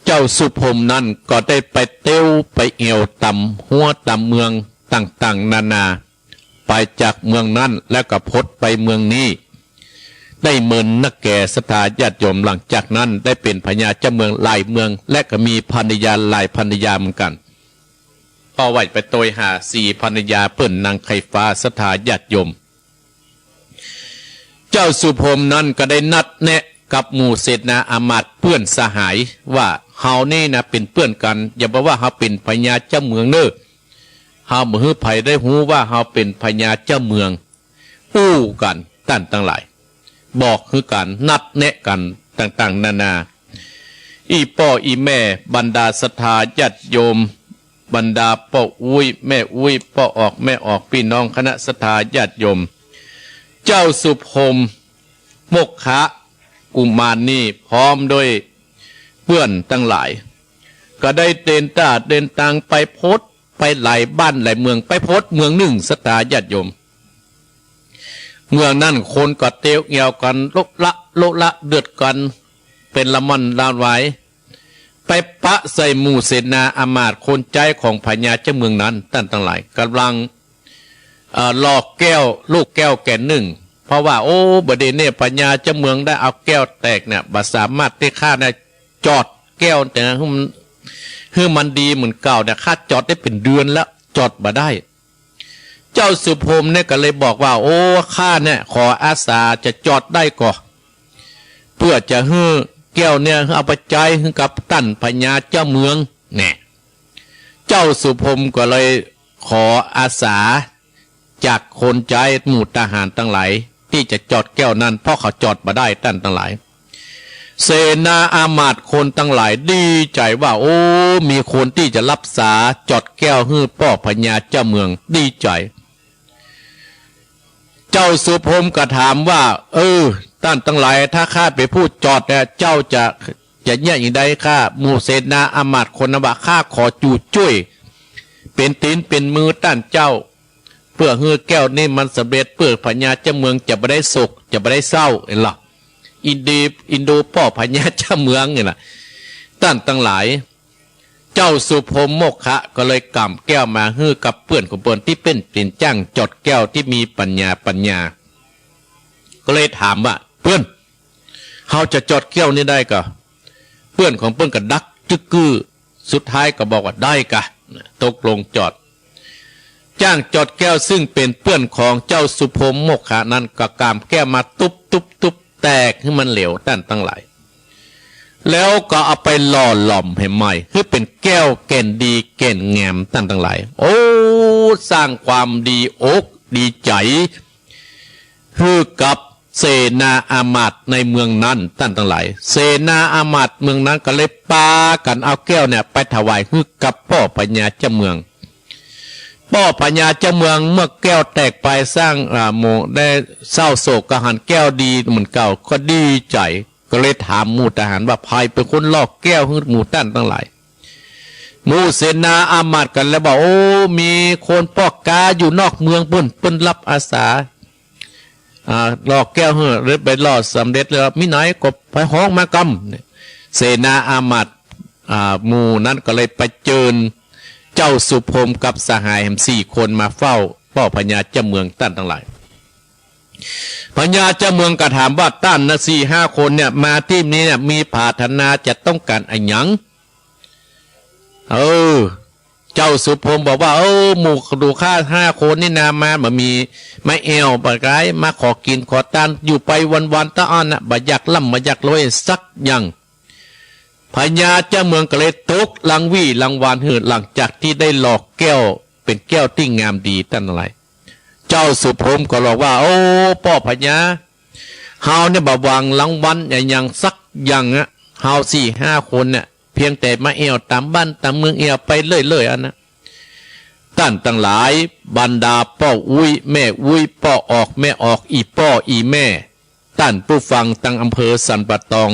เจ้าสุภมนั้นก็ได้ไปเต้วไปเอวตำหัวตำเมืองต่างๆนานาไปจากเมืองนั้นแล้วก็พดไปเมืองนี้ได้เมินนักแก่ศรัทธาญาติโยมหลังจากนั้นได้เป็นพญาเจ้าเมืองหลายเมืองและก็มีภรรยาหลายภรรยาเหมือนกันพอไหวไปโตยหา4ภรรยาเปิ้นนางไข่ฟ้าศรัทธาญาติโยมเจ้าสุภมนั้นก็ได้นัดแนะกับหมู่เสนาอามาตย์เพื่อนสหายว่าเฮานี่นะเป็นเพื่อนกันอย่าบอกว่าเฮาเป็นพญาเจ้าเมืองเน้อเฮามือไผได้หูว่าเฮาเป็นพญาเจ้าเมืองอู้กันตั้นตั้งหลายบอกคือกันนัดแนะกันต่างๆนานาอีพ่ออีแม่บรรดาศรัทธาญาติโยมบรรดาพ่ออุ้ยแม่อุ้ยพ่อออกแม่ออกพี่น้องคณะศรัทธาญาติโยมเจ้าสุภมมกขะกุมารนี่พร้อมด้วยเพื่อนทั้งหลายก็ได้เดินทางไปพดไปหลายบ้านหลายเมืองไปพดเมืองหนึ่งศรัทธาญาติโยมเมืองนั้นคนก็เตียวเงียวกันโลละเดือดกันเป็นละมันลานไว้ไปปะใส่หมู่เสนาอามาตย์คนใจของพญาเจ้าเมืองนั้นท่านทั้งหลายกำลังหลอกแก้วลูกแก้วแก่นหนึ่งเพราะว่าโอ้บดเนี่ยพญาเจ้าเมืองได้เอาแก้วแตกเนี่ยบัดสามารถที่ข้าได้จอดแก้วแต่คือมันดีเหมือนเก่าเนี่ยข้าจอดได้เป็นเดือนแล้วจอดมาได้เจ้าสุภมเนี่ยก็เลยบอกว่าโอ้ข้าเนี่ยขออาสาจะจอดได้ก่อเพื่อจะให้แก้วเนี่ยเอาไปใจให้กับตั้นพญาเจ้าเมืองเนี่ยเจ้าสุภมก็เลยขออาสาจากคนใจหมู่ทหารทั้งหลายที่จะจอดแก้วนั้นเพราะเขาจอดมาได้ตั้นทั้งหลายเสนาอามาตย์คนทั้งหลายดีใจว่าโอ้มีคนที่จะรับสาจอดแก้วให้พ่อพญาเจ้าเมืองดีใจเจ้าสุภมก็ถามว่าท่านทั้งหลายถ้าข้าไปพูดจอดเนี่ยเจ้าจะเนี่ยอย่างใดข้าหมู่เสนาอามาตย์คนนั้นว่าข้าขอจูช่วยเป็นตีนเป็นมือต้านเจ้าเพื่อให้แก้วนี่มันสำเร็จเพื่อพญาเจ้าเมืองจะไม่ได้สุขจะไม่ได้เศร้าเห็นหรออินโดพ่อพญาเจ้าเมืองเนี่ยนะท่านทั้งหลายเจ้าสุภมมกขะก็เลยกำแก้วมาให้กับเพื่อนของเพื่อนที่เป็นจ้างจดแก้วที่มีปัญญาก็เลยถามว่าเพื่อนเขาจะจดแก้วนี้ได้ก็เพื่อนของเพื่อนก็ดักจึกกือสุดท้ายก็บอกว่าได้กะตกลงจอดจ้างจดแก้วซึ่งเป็นเพื่อนของเจ้าสุภมมกขานั้นก็กำแก้วมาตุบแตกให้มันเหลวท่านตั้งหลายแล้วก็เอาไปหล่อหลอมให้ใหม่คือเป็นแก้วแก่นดีแก่นแงมท่านทั้งหลายโอ้สร้างความดีอกดีใจคือกับเสนาอามาตย์ในเมืองนั้นท่านทั้งหลายเสนาอามาตย์เมืองนั้นก็เลยปากันเอาแก้วเนี่ยไปถวายคือกับพ่อพญาเจ้าเมืองพ่อพญาเจ้าเมืองเมื่อแก้วแตกไปสร้างโมได้เศร้าโศกกหันแก้วดีเหมือนเก่าก็ดีใจก็เลยถามหมู่ทหารว่าใครเป็นคนลอกแก้วให้หมู่ท่านทั้งหลายหมู่เสนาอามาตย์กันแล้วบอกโอ้มีคนปอกกาอยู่นอกเมืองเปิ้นรับอาสาลอกแก้วเฮ้อหรือไปลอดสำเร็จแล้วมิไหนก็ไปห้องมากำเสนาอามาตย์หมู่นั้นก็เลยไปเจิญเจ้าสุภมกับสหายแห่ง4 คนมาเฝ้าพ่อพญาเจ้าเมืองตั้นทั้งหลายพญาเจ้าเมืองก็ถามว่าตั้นนะ4-5 คนเนี่ยมาที่นี้เนี่ยมีปรารถนาจะต้องการอะไรหยังเจ้าสุภมบอกว่าหมู่ดูข้า5 คนนี่นามามีไม่เอวปากไร้มาขอกินขอทานอยู่ไปวันๆตะอ้อนน่ะบ่อยากล่ำบ่อยากรวยสักอย่างพญาเจ้าเมืองก็เลยตกลังวานหืดหลังจากที่ได้หลอกแก้วเป็นแก้วที่งามดีท่านอะไรเจ้าสุภมก็บอกว่าโอ้พ่อพญาเฮาเนี่ยบ่วางรางวัลอย่างสักอย่างเฮา4-5 คนเนี่ยเพียงแต่มาเอวตามบ้านตามเมืองเอวไปเรื่อยๆอันนะ ท่านทั้งหลายบรรดาป้ออุ้ยแม่อุ้ยป้อออกแม่ออกอีป้ออีแม่ท่านผู้ฟังตั้งอำเภอสันปะตอง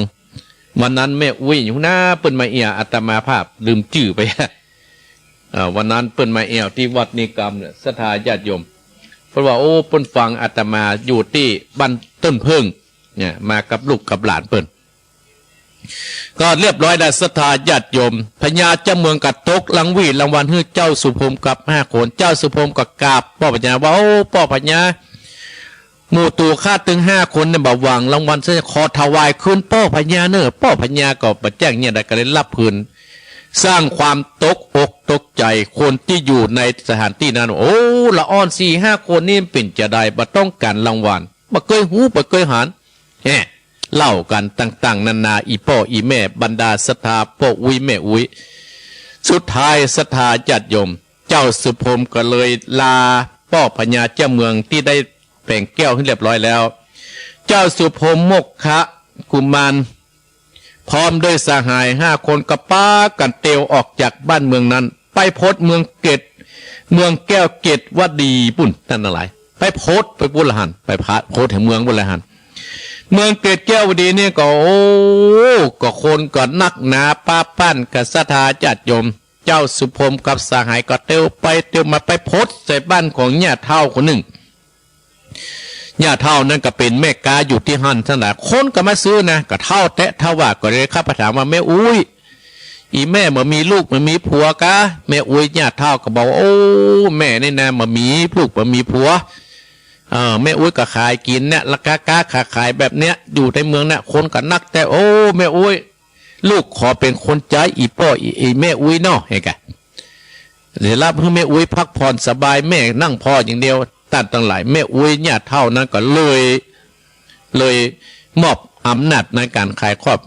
วันนั้นแม่อุ้ยอยู่หน้าเปิ้นมาเอียอาตมาภาพลืมชื่อไปวันนั้นเปิ้นมาเอวที่วัดนิกรรมเนี่ยศรัทธาญาติโยมเพราะว่าโอ้เปิ้นฟังอาตมาอยู่ที่บ้านต้นเพิ่งเนี่ยมากับลูกกับหลานเปิ้นก็เรียบร้อยได้ศรัทธาญาติโยมพญาเจ้าเมืองกัดตกรางวีรางวัลให้เจ้าสุพรมกับ5 คนเจ้าสุพรมกับกราบป้อพญาว่าโอ้ป้อพญาหมู่ตัวค่าถึง5 คนเนี่ยบ่หวังรางวัลจะขอถวายคืนป้อพญาเนอป้อพญาก็บ่แจ้งเนี่ยได้ก็เลยรับคืนสร้างความตกอกตกใจคนที่อยู่ในสถานที่นั้นโอ้ละอ่อน4-5 คนนี่เป็นจะได้บ่ต้องการรางวัลบ่เคยหูบ่เคยหานเล่ากันต่างๆนานาอีป้ออีแม่บรรดาศรัทธาป้ออุ้ยแม่อุ้ยสุดท้ายศรัทธาญาติโยมเจ้าสุพรมก็เลยลาป้อพญาเจ้าเมืองที่ได้แป่งแก้วให้เรียบร้อยแล้วเจ้าสุพรมมกคะกุมารพร้อมด้วยสหาย5 คนกระป้ากันเตียวออกจากบ้านเมืองนั้นไปโพสเมืองเกตเมืองแก้วเกตว่าดีปุ่นท่านอะไรไปโพสไปบุรหันไปพระโพสแห่งเมืองบุรหันเมืองเกตแก้วดีนี่ก็โอ้ก็คนก็นักหนาป้าปั้นกับศรัทธาญาติโยมเจ้าสุพรมกับสหายก็เตียวไปเตียวมาไปโพสใส่บ้านของญาติเฒ่าคนหนึ่งญาติเฒ่านั้นก็เป็นแม่กาอยู่ที่หันท่านแหละคนก็มาซื้อนะก็เท่าแตะเท่าว่าก็เลยข้าพถามว่าแม่อุ้ยอีแม่มามีลูกมามีผัวกะแม่อุ้ยญาติเฒ่าก็บอกโอ้แม่นี่นะมามีลูกมามีผัวแม่อุ้ยก็ขายกินเนี่ยราคาขายแบบเนี้ยอยู่ในเมืองเนี่ยคนก็นักแต่โอ้แม่อุ้ยลูกขอเป็นคนใจอีป้ออีแม่อุ้ยเนาะเฮ้ยกะเดี๋ยวรับให้แม่อุ้ยพักผ่อนสบายแม่นั่งพออย่างเดียวท่านทั้งหลายแม่อุ้ยญาติเฒ่านั้นก็เลยมอบอำนาจในการขายครอบ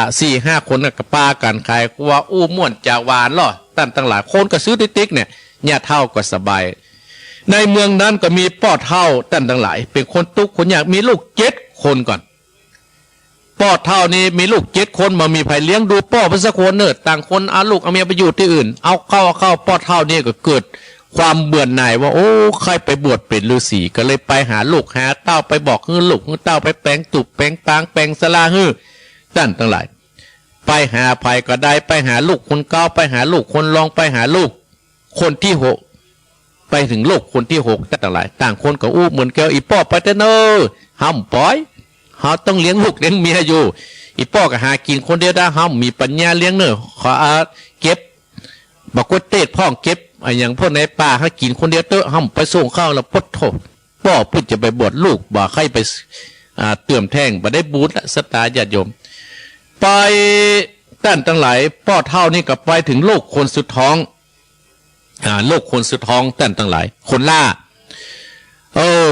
4-5 คนกับป้าการขายว่าอู้ม่วนจาวานล่อท่านทั้งหลายคนก็ซื้อติ๊กเนี่ยญาติเฒ่าก็สบายในเมืองนั้นก็มีป้อเฒ่าท่านทั้งหลายเป็นคนทุกคนอยากมีลูก7 คนก่อนป้อเฒ่านี้มีลูก7 คนมามีไผเลี้ยงดูป้อเพิ่นสักคนเนิดต่างคนเอาลูกเอาเมียไปอยู่ที่อื่นเอาเข้าป้อเฒ่านี่ก็เกิดความเบื่อหน่ายว่าโอ้ใครไปบวชเป็นฤาษีก็เลยไปหาลูกหาเต้าไปบอกฮื้อลูกฮื้อเต้าไปแปลงตุบแปลงปางแปลงสลาฮื้อท่านทั้งหลายไปหาภัยก็ได้ไปหาลูกคนเก้าไปหาลูกคนรองไปหาลูกคนที่6ไปถึงลูกคนที่6ท่านทั้งหลายต่างคนก็อู้เหมือนแก้วอีป้อไปเถอะเนอห้ามปล่อยเฮาต้องเลี้ยงลูกเลี้ยงเมียอยู่อีป้อก็หากินคนเดียวได้ห้ามมีปัญญาเลี้ยงเนอขอเก็บบักกวดเตดพ่องเก็บอย่างพวกในป่าให้กินคนเดียวเตอะห้ามไปส่งข้าวแล้วปดโถป้อพูดจะไปบวชลูกบ่ใครไปเตื่อมแท่งบ่ได้บูญละสตาญาติโยมไปท่านทั้งหลายป้อเท่านี่ก็ไปถึงลูกคนสุดท้องลูกคนสุดท้องท่านทั้งหลายคนล่า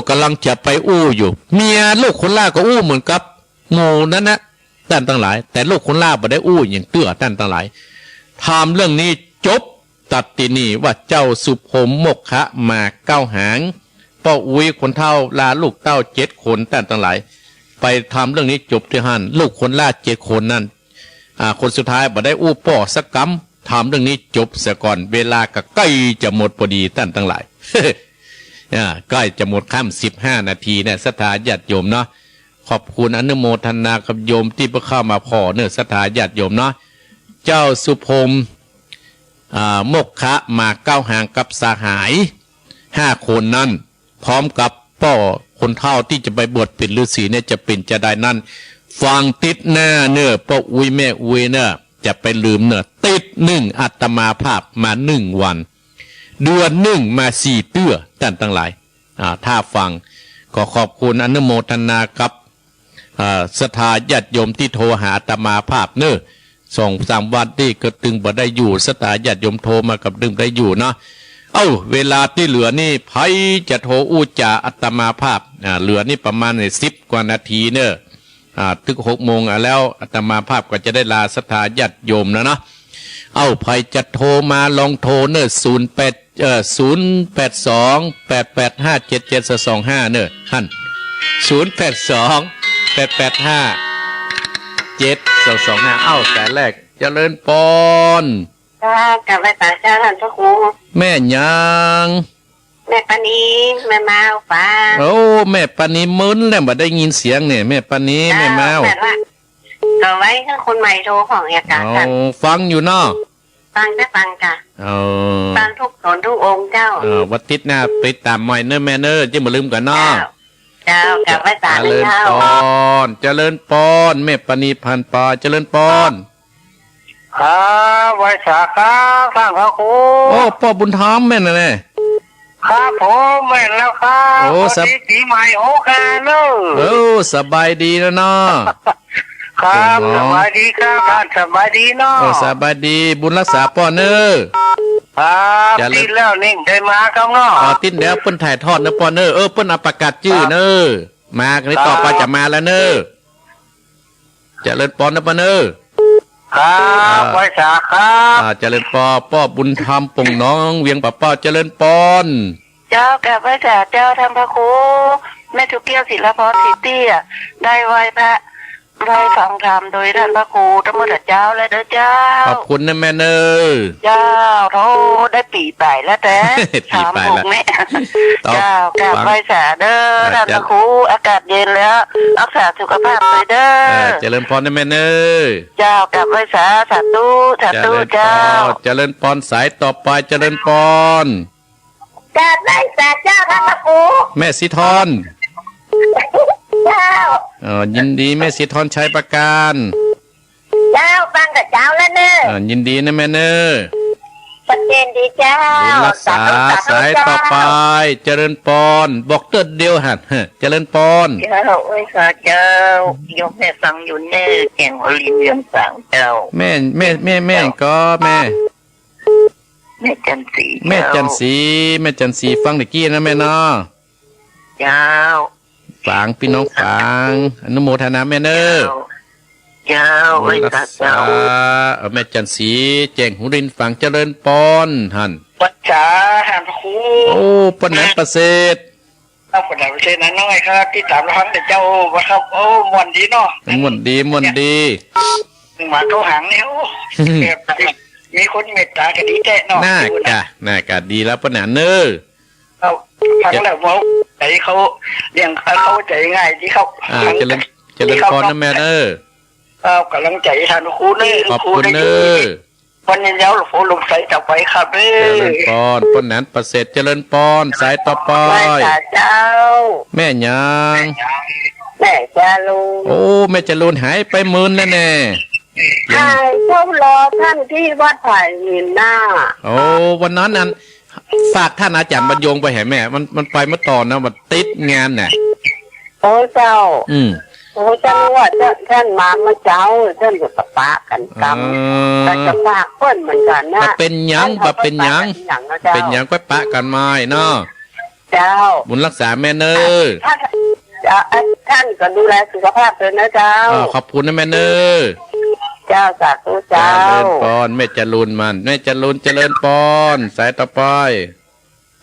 กำลังจะไปอู้อยู่เมียลูกคนล่าก็อู้เหมือนกับหมู่นั้นนะท่านทั้งหลายแต่ลูกคนล่าบ่ได้อู้อย่างเตื้อท่านทั้งหลายถามเรื่องนี้จบตัดตินีว่าเจ้าสุพรมมกคะมา9 หางป้ออุ้ยคนเท่าลาลูกเต้า7 คนท่านทั้งหลายไปทำเรื่องนี้จบที่หันลูกคนล่า7 คนนั่นคนสุดท้ายบ่ได้อู้ป้อสักกำถามเรื่องนี้จบเสียก่อนเวลาก็ใกล้จะหมดพอดีท่านทั้งหลาย ใกล้จะหมดค่ำ15 นาทีเนี่ยศรัทธาญาติโยมเนาะขอบคุณอนุโมทนากับโยมที่เข้ามาพอเนื้อศรัทธาญาติโยมเนาะเจ้าสุพรมมกคะมา9 หางกับสหาย5 คนนั้นพร้อมกับป้อคนเฒ่าที่จะไปบวชเป็นฤาษีเนี่ยจะเป็นจะได้นั้นฟังติดหน้าเนื้อป้ออุ้ยแม่อุ้ยเนื้อจะไปลืมเนื้อติด1อาตมาภาพมา1 วันเดือน1มา4 เตื้อท่านทั้งหลายถ้าฟังก็ขอบคุณอนุโมทนากับศรัทธาญาติโยมที่โทรหาอาตมาภาพเนื้อ2-3 วันที่ก็ตึงบ่ได้อยู่ศรัทธาญาติโยมโทรมากับดึงได้อยู่เนาะเวลาที่เหลือนี่ไผจะโทรอู้จ่าอาตมาภาพเหลือนี่ประมาณ10 กว่านาทีเนอะถึง6 โมงแล้วอาตมาภาพก็จะได้ลาศรัทธาญาติโยมแล้วเนาะไผจะโทรมาลองโทรเนอะ0828857725เนอะท่าน0828857225สายแรกเจริญปอนเจ ค่ะกับภาษาเจ้าท่านพระครู แม่หยัง แม่ปานีแม่มาฟ้า โอ้แม่ปานีมึนแล้วบ่ได้ยินเสียงเนี่ยแม่ปานีแม่แมว แบบว่าก็ไว้ถ้าคนใหม่โทรของอากาศ เอา กัน ฟังอยู่เนาะ ฟังได้ฟังค่ะ เอา ฟังทุกตนทุกองค์เจ้า วันอาทิตย์หน้าไปตามหน่อยเนอะแม่เนอะจะมาลืมกันเนาะ เจ้ากับภาษา เจริญ เจ้า ปอนเจริญปอนแม่ปานีพันปาเจริญปอน ครับไว้สาครับท่านพระครู โอ้พ่อบุญธรรมแม่น่ะแน่ ครับผมแม่นแล้วครับ โอ้ สวัสดีปีใหม่โอเคเนอะ โอ้สบายดีแล้วเนาะ ครับ โอ้ สบายดีครับท่านสบายดีเนาะ โอ้สบายดีบุญรักษาปอนเนอะ ครับ อย่าลืม ติดแล้วนี่ได้มาครับเนาะ ติ้นเดี๋ยวเปิ้นถ่ายทอดเนอะปอนเนอะเปิ้นเอาประกาศชื่อเนอะมากันนี้ต่อไปจะมาแล้วเนอะเจริญปอนนะปอนเนอะ ครับไว้สาครับ เจริญปอป้อบุญธรรมป่งน้องเวียงป้าป้อเจริญปอน เจ้ากับภาษาเจ้าท่านพระครูแม่ทุกเกี้ยวศิลปพรสิทธิ์เตี้ยได้ไหว้พระได้ฟังธรรมโดยท่านพระครูทั้งหมดเจ้าและเด้อเจ้า ขอบคุณนะแม่เนอะ เจ้าเขาได้ปีไปแล้วแต่ ปีไปแล้ว แม่ ต่อ เจ้ากับ ฟัง ไปสาเด้อ เออ ท่านพ จะ ระครูอากาศเย็นแล้วรักษาสุขภาพไปเด้อ เจริญพรนะแม่เนอะ เจ้ากับไปสาสาธุสา เจ ธุ ริญพ เจ้าร เจริญพรสายต่อไปเจริญพร กับไปสาเจ้าท่านพระครู แม่สิทร เจ้า ยินดีแม่สิทรชัยประการ เจ้าฟังกับเจ้าแล้วเนอะ ยินดีนะแม่เนอะ ชัดเจนดีเจ้า บุญรักษาสายต่อไปเจริญพรบอกเติดเดียวหันเจริญพร เจ้าไว้สาเจ้ายกแม่ฟังอยู่เนอะแก่งวลินเรียงสังเจ้า แม่ก็แม่ แม่จันสี แม่จันสีแม่จันสีฟังตะกี้นะแม่เนาะ เจ้า ฝังพี่น้องฝังอนุโมทนาแม่เนอ เจ้าไว้ รั สาก เจ้า ษาแม่จันสีแจ้งหุรินฝังเจริญปอนหัน วัดจ๋าท่านพระครู โอ้ปนนั้นประเสริฐ ครับผมถามเช่นนั้นน้อยครับที่ตามรับฟังแต่เจ้าว่าครับโอ้มวนดีเนาะ ม่วนดีม่วนดี หมาเข้าหางเนี่ยโอ้แบบมีคนเมตตากันดีแท้เนาะ น่ากะดีแล้วปนนั้นเนอ เขาฟังแล้วว่าใจเขาเลี้ยงเขาใจง่ายที่เขา เจริญปอนนะแม่เนอ กำลังใจทานครูเนอ ขอบคุณเนอ วันนี้แล้วหลวงพ่อลงใส่จับไว้ครับเน เจริญปอนปนนั้นประเสริฐเจริญปอนสายต่อไป ไว้สาเจ้า แม่ยัง แม่จะลุง โอ้แม่จะลูนหายไปหมื่นแน่แน่ ใช่เจ้ารอท่านที่วัดไผ่หินหน้า โอ้วันนั้นอันฝากท่านอาจารย์บรรยงไปให้แม่มันไปเมื่อตอนนะมันติดงานน่ะ โอ้เจ้า อืม โอ้เจ้าว่าท่านมาเมื่อเจ้าท่านจะปะกันกรรมแต่จะฝากเพิ่นเหมือนกันนะ บ่เป็นหยังบ่เป็นหยัง เป็นหยังก็ปะกันไม้เนาะ เจ้า บุญรักษาแม่เนอ ท่านก็ดูแลสุขภาพเลยนะเจ้า ขอบคุณนะแม่เนอ เจ้าสาธุ เจ เจ้า ริญปอนแม่จรูนมันแม่จรูนเจริญปอนสายต่อไป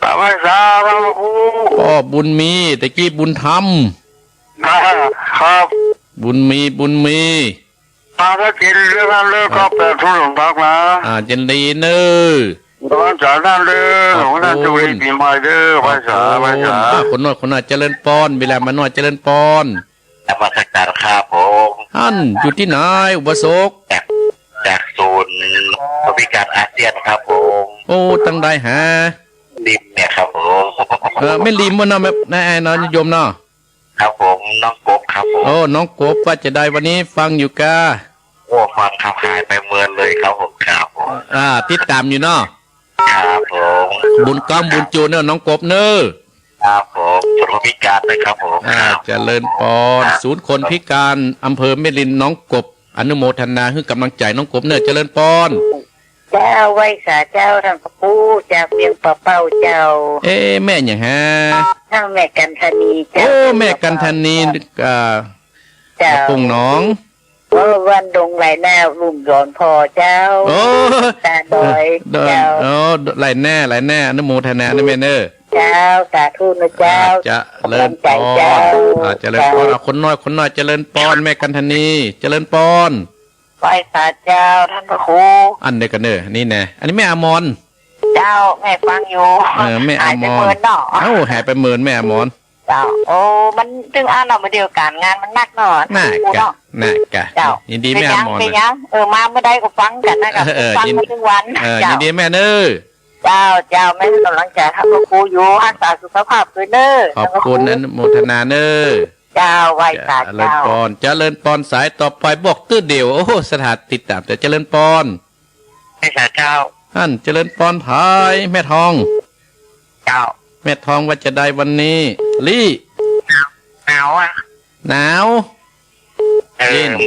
พระภาษาพระครู พ่อบุญมีตะกี้บุญธรรม ครับ บุญมี ถ้ากินเรื่องเลิกก็แปลทุนหลวงพักนะ เจนดีเนอ ตอนจากนั้นเด้อของท่านจุลีปีใหม่เด้อภาษาภาษา คนน้อยคนน้อยเจริญปอนเวลามาน้อยเจริญปอน นมัสการครับผม ท่านอยู่ที่ไหนอุบสก จากศูนย์บริการอาเซียนครับผม โอ้ตั้งได้หา ดิมเนี่ยครับผม ไม่รีมวะเนาะแม่นายเนาะโยมเนาะ ครับผมน้องกบครับผม โอ้น้องกบว่าจะได้วันนี้ฟังอยู่กา โอ้ฟังขับหายไปเมือนเลยครับผมครับผม ติดตามอยู่เนาะ ครับผม บุญก้อมบุญจูเนอะน้องกบเนอะ ครับผมศูนย์บริการนะครับผมครับ เจริญปอนศูนย์คนพิการอำเภอแม่ริมน้องกบอนุโมทนาให้กำลังใจน้องกบเนอะเจริญปอน เจ้าไว้สาเจ้าท่านพระครูจากเวียงป่าเป้าเจ้า แม่อย่างฮะ ทั้งแม่กันธนีเจ้า โอ้แม่กันธนีเจ้า ปุ่งน้อง วันดงไหลแนวลุ่มย้อนพอเจ้า โอ้ ตาดอยเจ้า ไหลแน่อนุโมทนานะแม่เนอะ เจ้าสาธุนะเจ้า จะเจริญปอนเจริญปอนคนน้อยเจริญปอนแม่กันธนีเจริญปอน ไหว้ศาลเจ้าท่านพระครู อันเดียวกันเนอนี่แน่อันนี้แม่อมร เจ้าแม่ฟังอยู่ แม่อ หาย ม ไป ร เมินเนาะ เอ้าหายไปเมินแม่อมร เจ้าโอ้มันตึงอ่านเรามาเดียวกันงานมันนักเนาะ น่ากะน่ากะ เจ้า ยินดีแม่อมร เป็นยังมาเมื่อใดก็ฟังกันนะครับฟังมาทุกวัน ยินดีแม่เนอ เจ้าแม่กำลังใจท่านพระครูอยู่รักษาสุขภาพด้วยเนอ ขอบคุณอนุโมทนาเนอ เจ้าไหว้ศาล เจริญ เจ้า ปอนเจริญปอนสายต่อไปบอกตื้อเดียวโอ้สถานติดตามแต่เจริญปอน ไม่สาเจ้า ท่านเจริญปอนพายแม่ทอง เจ้า แม่ทองว่าจะได้วันนี้ลี่ หนาวอ่ะ หนาว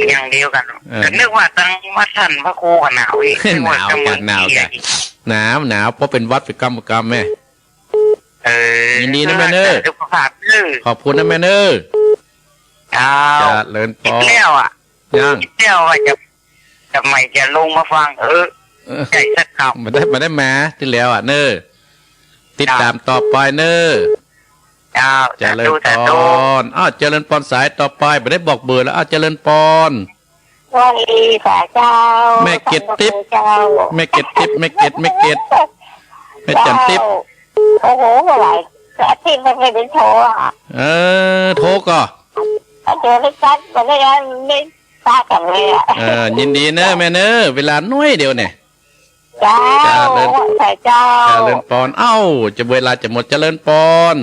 อย่างเดียวกันแต่นึกว่าตั้งว่าท่านพระครูกับหนาวอีก หนาวกันหนาวกันหนาวเพราะเป็นวัดเป็นกรรมแม่ยินดีนะแม่เนอขอบคุณนะแม่เนอ เจ้า จะเลินปอน แล้วอ่ะ ย่าง แล้วอ่ะจะไม่จะลงมาฟังใจสักคำ มาได้แม้ที่แล้วอ่ะเนอติดตามต่อไปเนอ เจ้า เจริญปอนเจริญปอนสายต่อไปไม่ได้บอกเบอร์แล้วเจริญปอน วันดีสาเจ้า แม่เก็บติ๊บแม่เก็บติ๊บแม่เก็บแม่จำติ๊บ โอ้โหเมื่อไหร่อาทิตย์มันไม่ได้โทรอ่ะ โทรก็ เจอไม่ชัดมันก็ยังไม่ทราบกันเลยอ่ะ ยินดีเนอแม่เนอเวลาน้อยเดียวเนี่ย เจ้าสาเจ้า เจริญปอนจะเวลาจะหมดเจริญปอน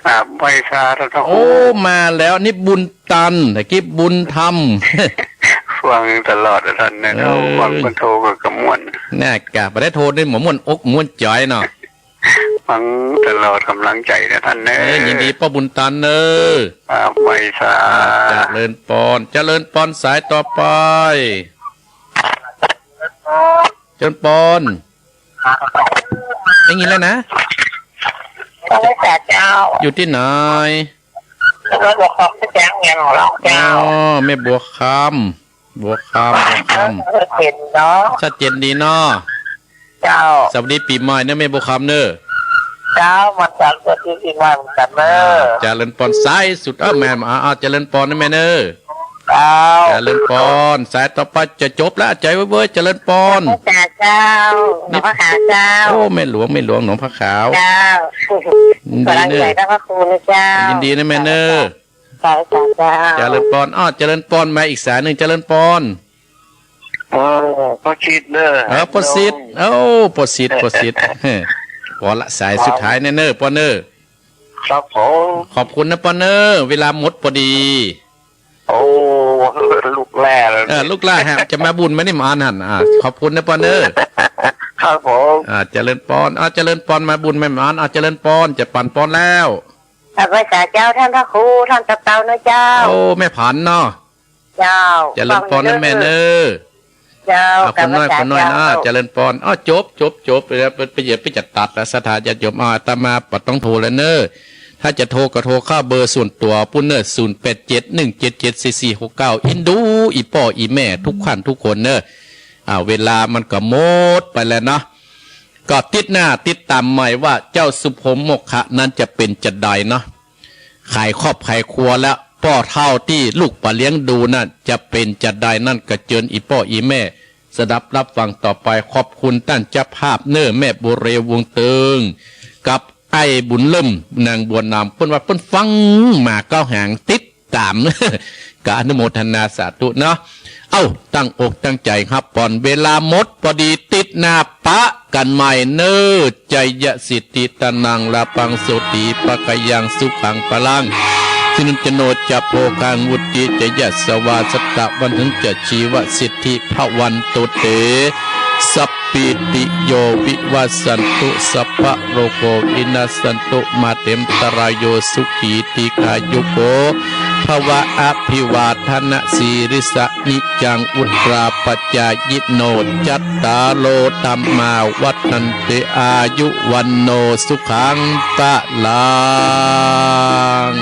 ครับไวซาท่านพระครู โอ้มาแล้วนี่บุญตันแต่กี้บุญธรรม ฟังตลอดท่านนะฟังคนโทรกับกระมวล แน่กะไม่ได้โทรด้วยหมอม่วนอกม่วนจ่อยเนาะ ฟังตลอดกำลังใจนะท่านเนอ ยินดีป้าบุญตันเนอ ไวซา เจริญปอนสายต่อไปเจริญปอนได้ยินแล้วนะ ก็ไม่สาเจ้า อยู่ที่ไหน เราบอกขอบที่แจ้งเงินของเราเจ้า แม่บัวคำเห็นเนาะ ชัดเจนดีเนาะ เจ้า สวัสดีปีใหม่เนอะแม่บัวคำเนอะ เจ้ามันจัดตัวที่มาเหมือนกันเนอะ เจริญปอนสายสุดแม่เจริญปอนนะแม่เนอะ เจ้า เจริญปอนสายต่อไปจะจบแล้วใจเว้ยเจริญปอน สาเจ้าหลวงพ่อขาวเจ้า โอ้แม่หลวงหนองพระขาว เจ้า ยิน กำลัง ดีเน ใจ อะ ท่านพระครูนะเจ้า ยินดีนะแม่เนอะ สาเจ้า เจริญปอนเจริญปอนมาอีกสายหนึ่งเจริญปอน ก็คิดเนอ ปอสิทธิ์ปอสิทธิ์พอละสายสุดท้ายเนอปอนเนอ ครับผม ขอบคุณนะปอนเนอเวลาหมดพอดี โอ้ลูกแร่เลย ลูกล่าฮะจะมาบุญไหมนี่มาหันขอบคุณนะปอนเนอ ครับผม เจริญปอนเจริญปอนมาบุญไม่มาเจริญปอนจะปั่นปอนแล้ว พระสาเจ้าท่านพระครูท่านตะเตานะเจ้า โอ้แม่ผันเนาะ เจ้า เจริญปอนนะแม่เนอ เจ้า คนน้อยเจริญปอนจบไปแล้วไปเหยียบไปจัดตัดแล้วสถานจะจบตามมาปัดต้องโทรแล้วเนอถ้าจะโทรก็โทรเข้าเบอร์ส่วนตัวปุ้นเนอ0871774469อินดูอีป่ออีแม่ทุกขันทุกคนเนอเวลามันก็หมดไปแล้วเนาะก็ติดหน้าติดตามใหม่ว่าเจ้าสุภมโมกขะนั้นจะเป็นจะใดเนาะขายครอบขายครัวแล้วพ่อเท่าที่ลูกปลาเลี้ยงดูนั่นจะเป็นจะใดนั่นก็เจิญอีป่ออีแม่สดับรับฟังต่อไปขอบคุณท่านเจ้าภาพเนอแม่บุเรวงเติงกับไอ้บุญเลิ่มนางบัวนามเพิ่นว่าเพิ่นฟังมาเก้าหางติดตาม กอนุโมทนาสาธุเนาะตั้งอกตั้งใจครับปอนเวลาหมดพอดีติดหน้าปะกันใหม่เนอใจยะสิทธิตนังลาปังโสติปะกยังสุขังพลังสินุจโนจะโพกังวุติจะยะสวาสตะวันถึงจะชีวสิทธิภวันตุเตสัพปิติโยวิวัสสันตุสัพพะโรโกวินาสันตุมาเต็มตรายโยสุขีติกายุโกภวะอภิวาทนะสีริสะนิจังอุตราปัจจายิโนจัตตาโลตัมมาวัฏันเตอายุวันโนสุขังตะลัง